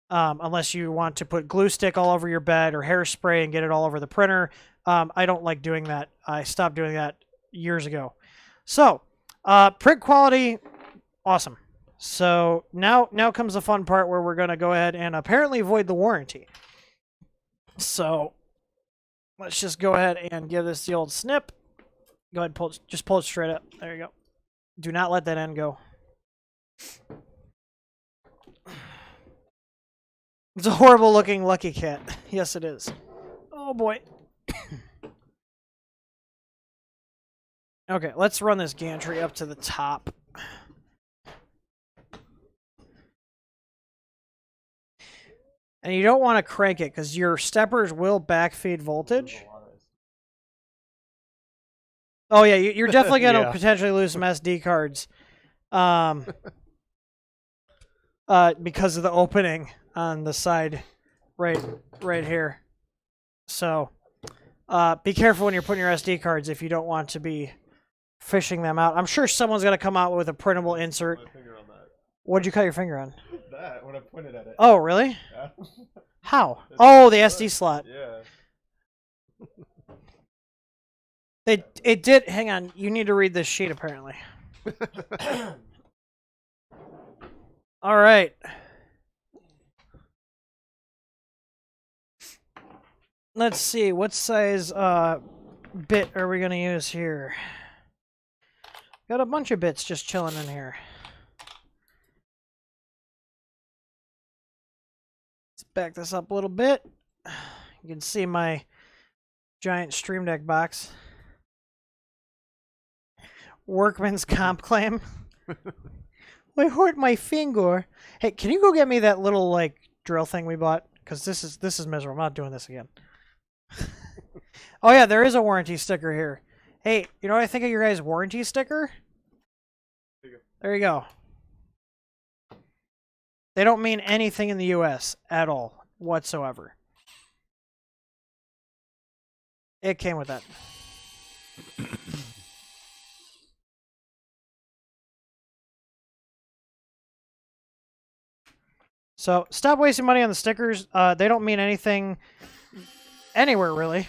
Unless you want to put glue stick all over your bed or hairspray and get it all over the printer. I don't like doing that. I stopped doing that years ago. So, print quality, awesome. So now comes the fun part where we're going to go ahead and apparently void the warranty. So let's just go ahead and give this the old snip. Go ahead and just pull it straight up. There you go. Do not let that end go. It's a horrible looking Lucky Cat. Yes, it is. Oh boy. Okay, let's run this gantry up to the top. And you don't want to crank it because your steppers will backfeed voltage. Oh yeah, you're definitely going to Yeah. potentially lose some SD cards. Because of the opening on the side right here. So be careful when you're putting your SD cards if you don't want to be fishing them out. I'm sure someone's going to come out with a printable insert. My finger on that. What'd you cut your finger on? That, when I pointed at it. Oh, really? Yeah. How? That's Oh, what the it SD was. slot. Yeah. It did. Hang on. You need to read this sheet, apparently. All right. Let's see. What size bit are we going to use here? Got a bunch of bits just chilling in here. Let's back this up a little bit. You can see my giant Stream Deck box. Workman's comp claim. I hurt my finger. Hey, can you go get me that little like drill thing we bought? Because this is miserable. I'm not doing this again. Oh yeah, there is a warranty sticker here. Hey, you know what I think of your guys' warranty sticker? There you go. They don't mean anything in the US at all, whatsoever. It came with that. So stop wasting money on the stickers. They don't mean anything anywhere, really.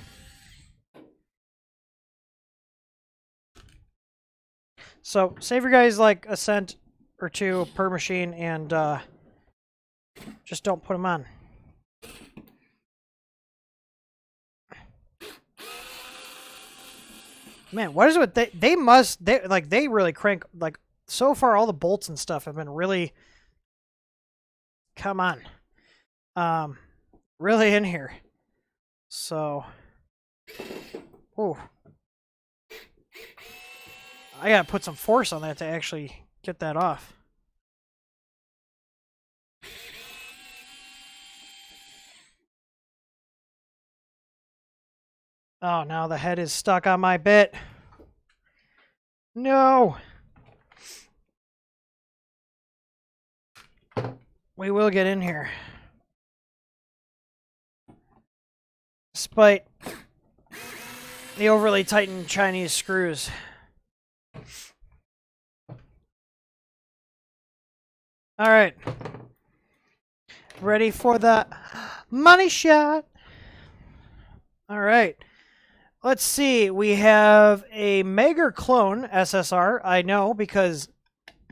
So save your guys like a cent or two per machine and just don't put them on. Man, what is it with they really crank, like, so far all the bolts and stuff have been really, come on, really in here. So, ooh, I gotta put some force on that to actually get that off. Oh, now the head is stuck on my bit. No. We will get in here. despite the overly tightened Chinese screws. All right. Ready for the money shot. All right. Let's see. We have a Mager clone SSR. I know because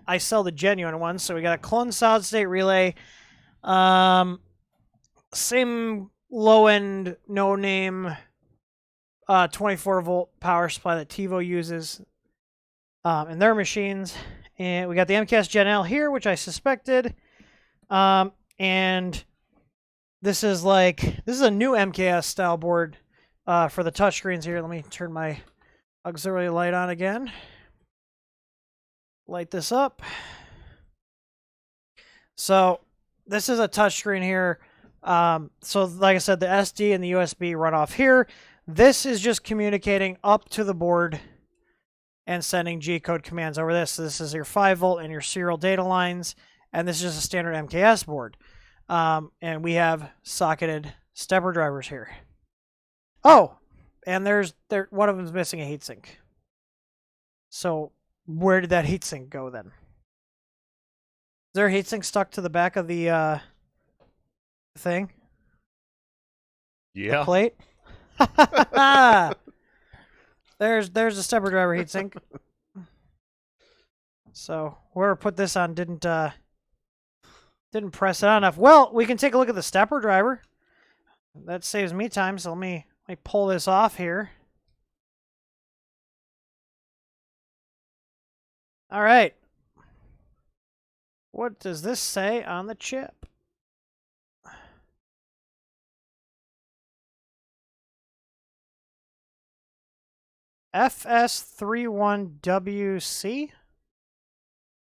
I sell the genuine ones. So we got a clone solid state relay. Same low end, no name, 24 volt power supply that TiVo uses in their machines. And we got the MKS Gen L here, which I suspected. And this is a new MKS style board for the touchscreens here. Let me turn my auxiliary light on again. Light this up. So this is a touchscreen here. So like I said, the SD and the USB run off here. This is just communicating up to the board and sending G-code commands over this. So this is your 5 volt and your serial data lines. And this is just a standard MKS board. And we have socketed stepper drivers here. Oh, and one of them is missing a heatsink. So where did that heatsink go then? Is there a heatsink stuck to the back of the thing? Yeah. The plate? There's a stepper driver heatsink. So whoever put this on didn't press it on enough. Well, we can take a look at the stepper driver. That saves me time, so let me pull this off here. All right. What does this say on the chip? FS31WC? Looks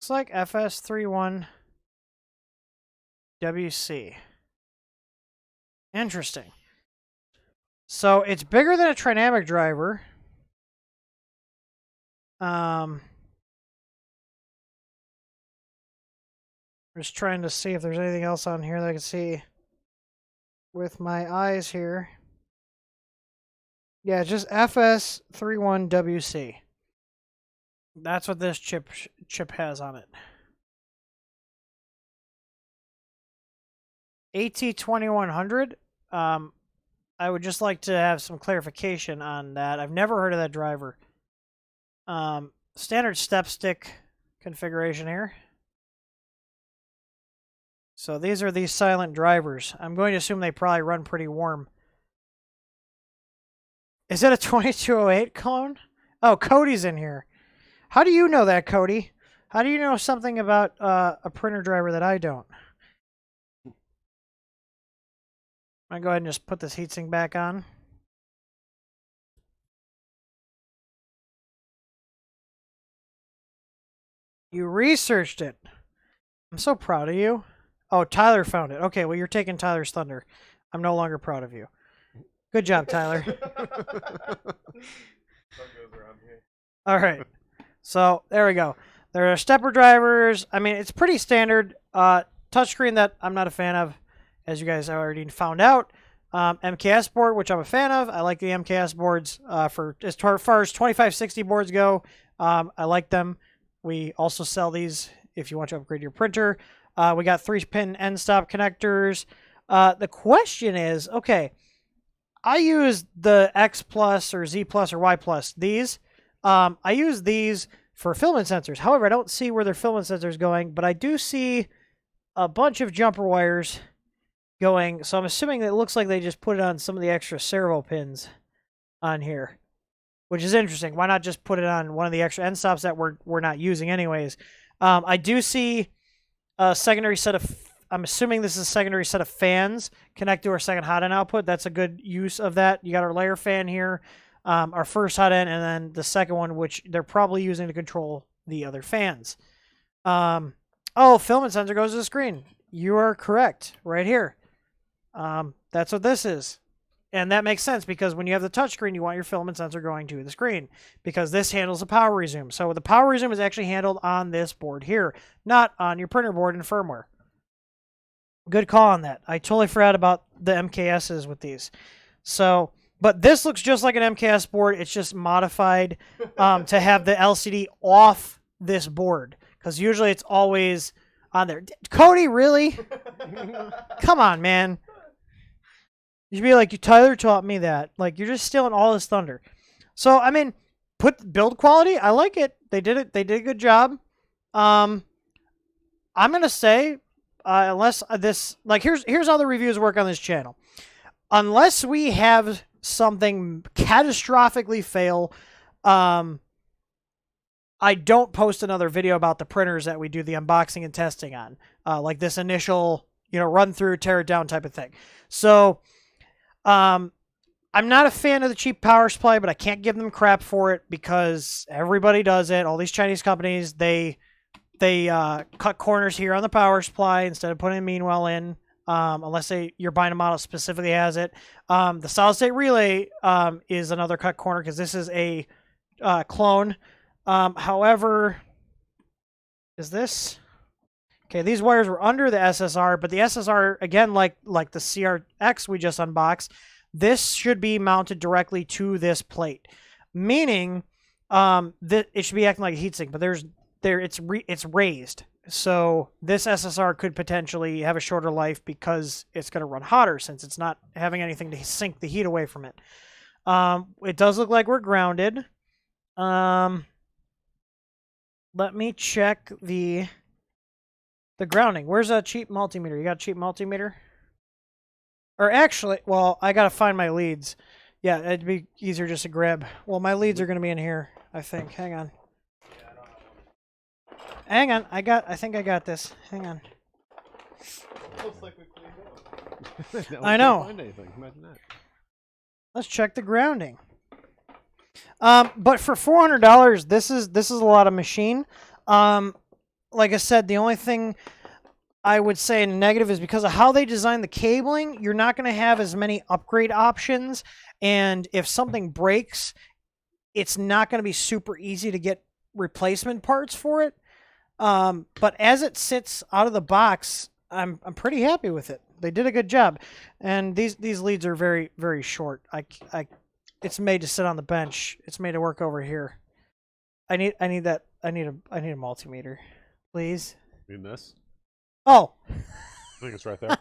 like FS31WC. Interesting. So it's bigger than a Trinamic driver. Just trying to see if there's anything else on here that I can see with my eyes here. Yeah, just FS31WC. That's what this chip has on it. AT2100. I would just like to have some clarification on that. I've never heard of that driver. Standard step stick configuration here. So these are these silent drivers. I'm going to assume they probably run pretty warm. Is it a 2208 clone? Oh, Cody's in here. How do you know that, Cody? How do you know something about a printer driver that I don't? I'm going to go ahead and just put this heatsink back on. You researched it. I'm so proud of you. Oh, Tyler found it. Okay, well, you're taking Tyler's thunder. I'm no longer proud of you. Good job, Tyler. All right. So, there we go. There are stepper drivers. I mean, it's pretty standard. Touchscreen that I'm not a fan of, as you guys already found out. MKS board, which I'm a fan of. I like the MKS boards for as far as 2560 boards go. I like them. We also sell these if you want to upgrade your printer. We got 3-pin Endstop connectors. The question is, okay, I use the X Plus or Z Plus or Y Plus. These, I use these for filament sensors. However, I don't see where their filament sensor is going, but I do see a bunch of jumper wires going. So I'm assuming that it looks like they just put it on some of the extra servo pins on here, which is interesting. Why not just put it on one of the extra end stops that we're not using anyways? I do see a secondary set of, I'm assuming this is a secondary set of fans connect to our second hot end output. That's a good use of that. You got our layer fan here, our first hot end, and then the second one, which they're probably using to control the other fans. Oh, filament sensor goes to the screen. You are correct right here. That's what this is. And that makes sense because when you have the touchscreen, you want your filament sensor going to the screen because this handles the power resume. So the power resume is actually handled on this board here, not on your printer board and firmware. Good call on that. I totally forgot about the MKSs with these. So, but this looks just like an MKS board. It's just modified to have the LCD off this board because usually it's always on there. Cody, really? Come on, man. You should be like, Tyler taught me that. Like, you're just stealing all his thunder. So, I mean, build quality. I like it. They did it. They did a good job. I'm gonna say, unless this, like, here's how the reviews work on this channel. Unless we have something catastrophically fail, I don't post another video about the printers that we do the unboxing and testing on, like this initial, run through, tear it down type of thing. So, I'm not a fan of the cheap power supply, but I can't give them crap for it because everybody does it. All these Chinese companies, they cut corners here on the power supply instead of putting a Meanwell in, unless you're buying a model specifically has it. The solid state relay is another cut corner because this is a clone. However, is this... Okay, these wires were under the SSR, but the SSR, again, like the CRX we just unboxed, this should be mounted directly to this plate, meaning that it should be acting like a heatsink, but it's raised. So this SSR could potentially have a shorter life because it's going to run hotter since it's not having anything to sink the heat away from it. It does look like we're grounded. Let me check the grounding. Where's a cheap multimeter? You got a cheap multimeter? Or actually, well, I got to find my leads. Yeah, it'd be easier just to grab. Well, my leads are going to be in here, I think. Hang on. Hang on. I think I got this. Hang on. Looks like we cleaned up. I know. Can't find anything. Imagine that. Let's check the grounding. But for $400, this is a lot of machine. Like I said, the only thing I would say in negative is because of how they design the cabling, you're not going to have as many upgrade options. And if something breaks, it's not going to be super easy to get replacement parts for it. But as it sits out of the box, I'm pretty happy with it. They did a good job. And these leads are very, very short. It's made to sit on the bench. It's made to work over here. I need a multimeter. Please. Mean this? Oh. I think it's right there.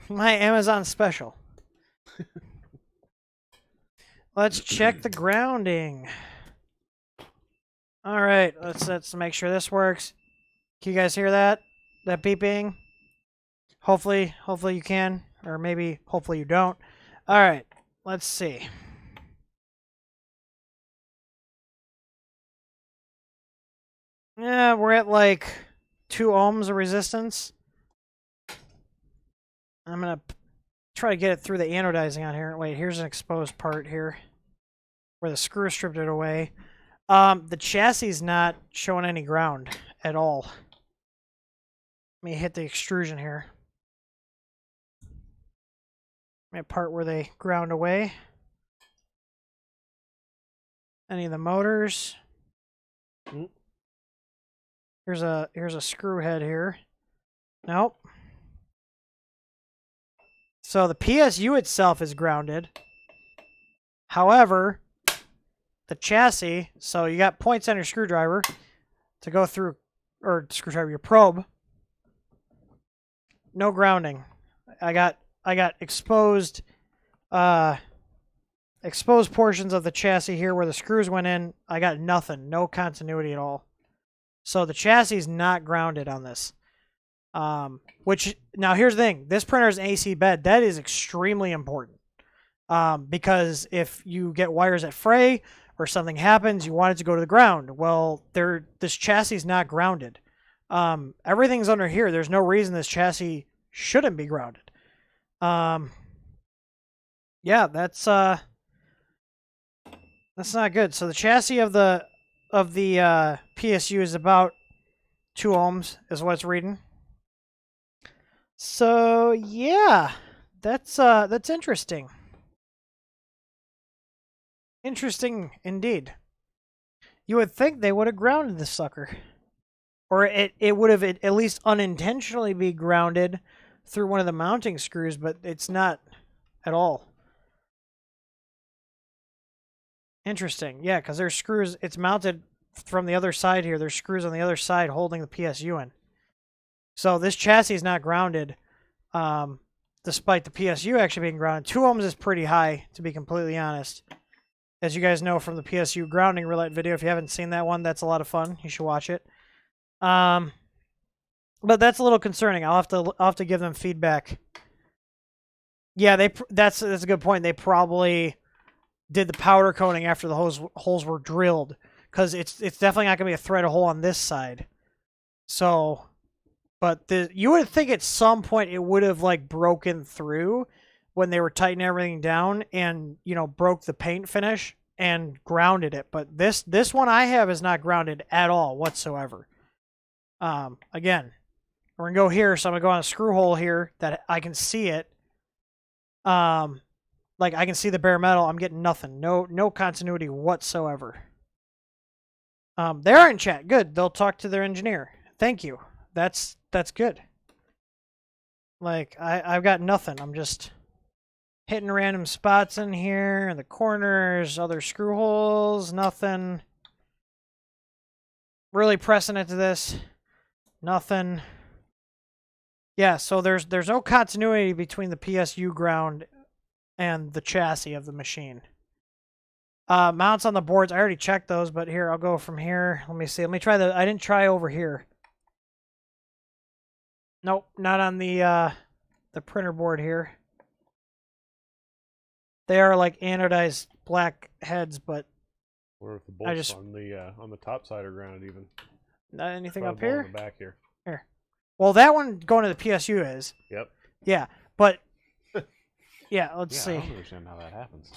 My Amazon special. Let's check the grounding. All right, let's make sure this works. Can you guys hear that? That beeping? Hopefully you can, or maybe hopefully you don't. All right, let's see. Yeah, we're at like 2 ohms of resistance. I'm going to try to get it through the anodizing on here. Wait, here's an exposed part here where the screw stripped it away. The chassis is not showing any ground at all. Let me hit the extrusion here. A part where they ground away. Any of the motors. Here's a screw head here. Nope. So the PSU itself is grounded. However, the chassis, so you got points on your screwdriver to go through, or screwdriver, your probe. No grounding. I got exposed portions of the chassis here where the screws went in. I got nothing, no continuity at all. So the chassis is not grounded on this. Which, now here's the thing. This printer is an AC bed. That is extremely important. Because if you get wires that fray or something happens, you want it to go to the ground. Well, this chassis is not grounded. Everything's under here. There's no reason this chassis shouldn't be grounded. Yeah, that's not good. So the chassis of the PSU is about 2 ohms is what it's reading. So yeah, that's interesting. Interesting indeed. You would think they would have grounded this sucker, or it would have at least unintentionally be grounded through one of the mounting screws, but it's not at all. Interesting. Yeah, because there's screws. It's mounted from the other side here. There's screws on the other side holding the PSU in. So this chassis is not grounded, despite the PSU actually being grounded. 2 ohms is pretty high, to be completely honest. As you guys know from the PSU grounding roulette video, if you haven't seen that one, that's a lot of fun. You should watch it. But that's a little concerning. I'll have to give them feedback. Yeah, that's a good point. They probably did the powder coating after the holes were drilled, because it's definitely not gonna be a thread hole on this side. So, but you would think at some point it would have like broken through when they were tightening everything down and, you know, broke the paint finish and grounded it. But this one I have is not grounded at all whatsoever. Again, we're gonna go here, so I'm gonna go on a screw hole here that I can see it. Like I can see the bare metal. I'm getting nothing. No continuity whatsoever. They're in chat. Good. They'll talk to their engineer. Thank you. That's good. Like I've got nothing. I'm just hitting random spots in here, in the corners, other screw holes, nothing. Really pressing into this. Nothing. Yeah, so there's no continuity between the PSU ground and the chassis of the machine. Mounts on the boards, I already checked those, but here, I'll go from here. Let me see. Let me try I didn't try over here. Nope, not on the printer board here. They are like anodized black heads, but Or if the bolts on the top side are grounded even. Not anything up On here? the back here. Here. Well, that one going to the PSU is. Yep. Yeah, but yeah, let's see. I don't understand how that happens.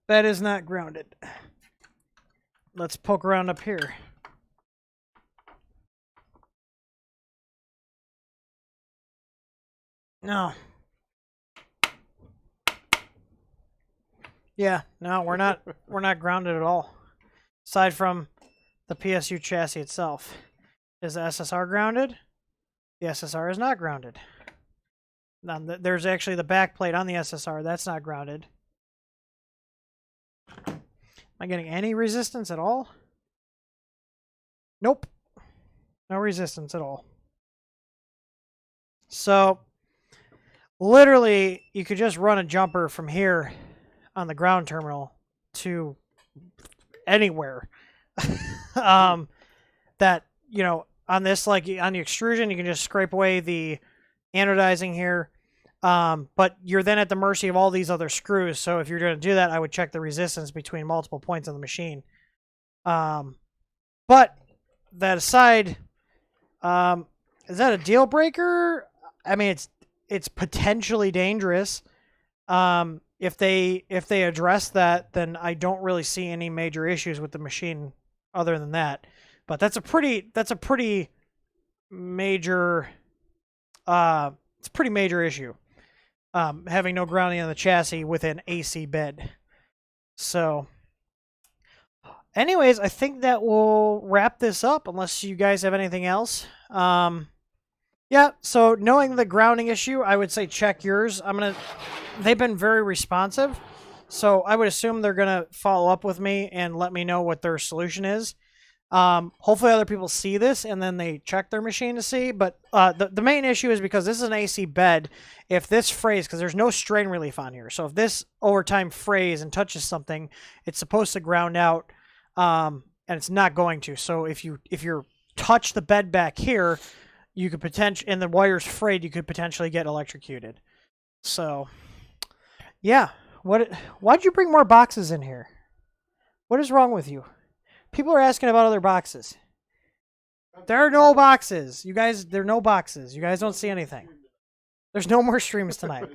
That is not grounded. Let's poke around up here. No. Yeah, no, we're not grounded at all. Aside from the PSU chassis itself. Is the SSR grounded? The SSR is not grounded. Now, there's actually the back plate on the SSR. That's not grounded. Am I getting any resistance at all? Nope. No resistance at all. So, literally, you could just run a jumper from here on the ground terminal to anywhere. That, you know, on this, like on the extrusion, you can just scrape away the anodizing here. But you're then at the mercy of all these other screws. So if you're going to do that, I would check the resistance between multiple points on the machine. But that aside, is that a deal breaker? I mean, it's potentially dangerous. If they address that, then I don't really see any major issues with the machine other than that. But that's a pretty major it's a pretty major issue. Having no grounding on the chassis with an AC bed. So anyways, I think that will wrap this up unless you guys have anything else. Yeah, so knowing the grounding issue, I would say check yours. They've been very responsive, so I would assume they're gonna follow up with me and let me know what their solution is. Hopefully other people see this and then they check their machine to see, but the main issue is because this is an AC bed. If this frays, because there's no strain relief on here, so if this over time frays and touches something, it's supposed to ground out, and it's not going to. So if you touch the bed back here, you could and the wire's frayed, you could potentially get electrocuted. So, yeah. Why'd you bring more boxes in here? What is wrong with you? People are asking about other boxes. There are no boxes. You guys, there are no boxes. You guys don't see anything. There's no more streams tonight.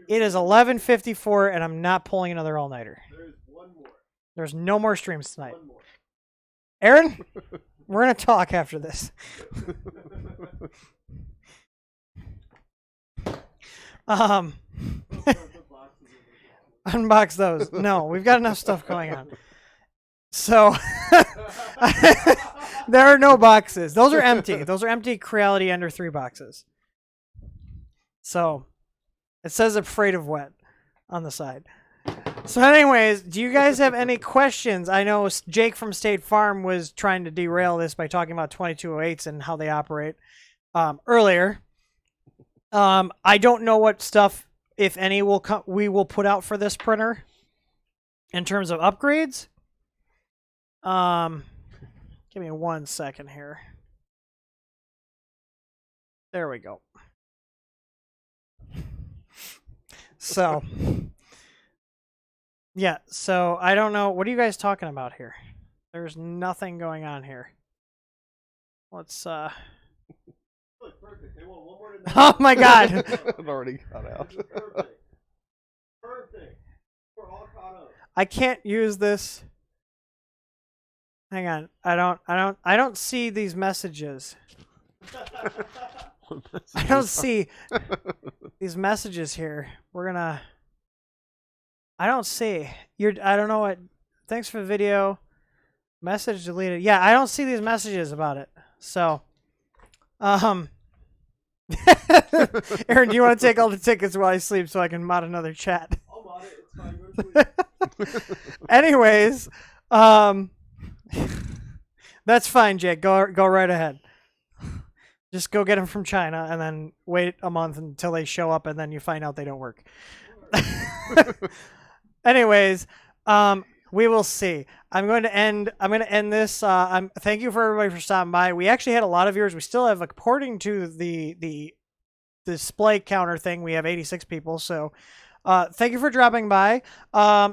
It is 11:54, and I'm not pulling another all-nighter. There's no more streams tonight. Aaron, we're going to talk after this. Unbox those. No, we've got enough stuff going on. So, there are no boxes. Those are empty. Those are empty Creality Ender 3 boxes. So it says afraid of wet on the side. So anyways, do you guys have any questions? I know Jake from State Farm was trying to derail this by talking about 2208s and how they operate earlier. I don't know what stuff, if any, we will put out for this printer in terms of upgrades. Give me 1 second here. There we go. So, yeah, so I don't know. What are you guys talking about here? There's nothing going on here. Let's, Look, perfect. They want one more than oh my god! It already got out. Perfect. Perfect. We're all caught up. I can't use this. Hang on. I don't see these messages. I don't see these messages here. I don't see. I don't know what. Thanks for the video. Message deleted. Yeah, I don't see these messages about it. So, Aaron, do you want to take all the tickets while I sleep so I can mod another chat? I'll mod it. It's fine. Go to sleep. Anyways, that's fine, Jake. Go right ahead. Just go get them from China and then wait a month until they show up and then you find out they don't work. Anyways, we will see. I'm going to end this. Thank you for everybody for stopping by. We actually had a lot of viewers. We still have, according to the display counter thing, we have 86 people. So thank you for dropping by.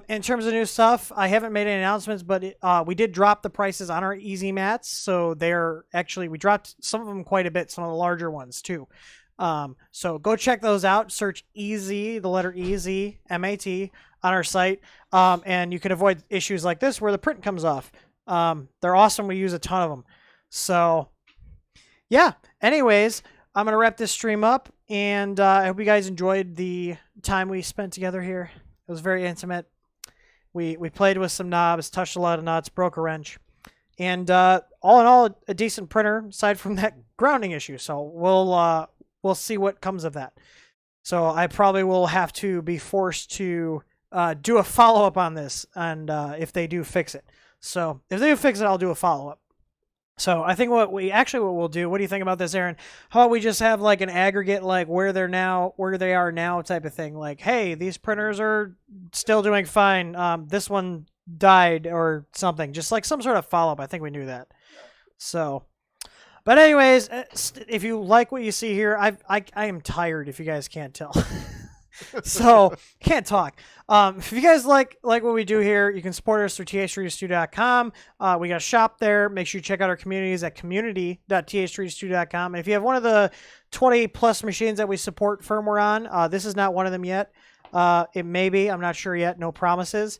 In terms of new stuff, I haven't made any announcements, but we did drop the prices on our easy mats. So we dropped some of them quite a bit, some of the larger ones too. So go check those out. Search EZ, the letter EZ, MAT on our site. And you can avoid issues like this where the print comes off. They're awesome. We use a ton of them. So yeah, anyways, I'm going to wrap this stream up and I hope you guys enjoyed the time we spent together here. It was very intimate. We played with some knobs, touched a lot of nuts, broke a wrench. And all in all, a decent printer aside from that grounding issue. So we'll see what comes of that. So I probably will have to be forced to do a follow-up on this, and if they do fix it. So if they do fix it, I'll do a follow-up. So I think what we'll do, what do you think about this, Aaron? How about we just have like an aggregate, like where they are now type of thing? Like, hey, these printers are still doing fine. This one died or something. Just like some sort of follow-up. I think we knew that. So, but anyways, if you like what you see here, I am tired if you guys can't tell. So can't talk. If you guys like what we do here, you can support us through th3d2.com. We got a shop there. Make sure you check out our communities at community.th3d2.com. And if you have one of the 20 plus machines that we support firmware on, this is not one of them yet. It may be. I'm not sure yet. No promises.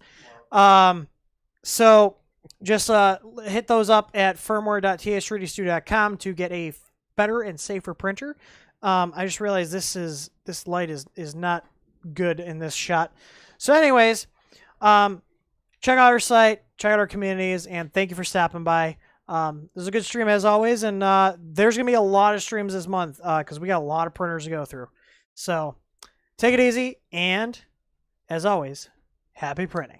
So just hit those up at firmware.th3d2.com to get a better and safer printer. I just realized this light is not good in this shot. So anyways, check out our site, check out our communities, and thank you for stopping by. This is a good stream as always, and there's going to be a lot of streams this month because we got a lot of printers to go through. So take it easy, and as always, happy printing.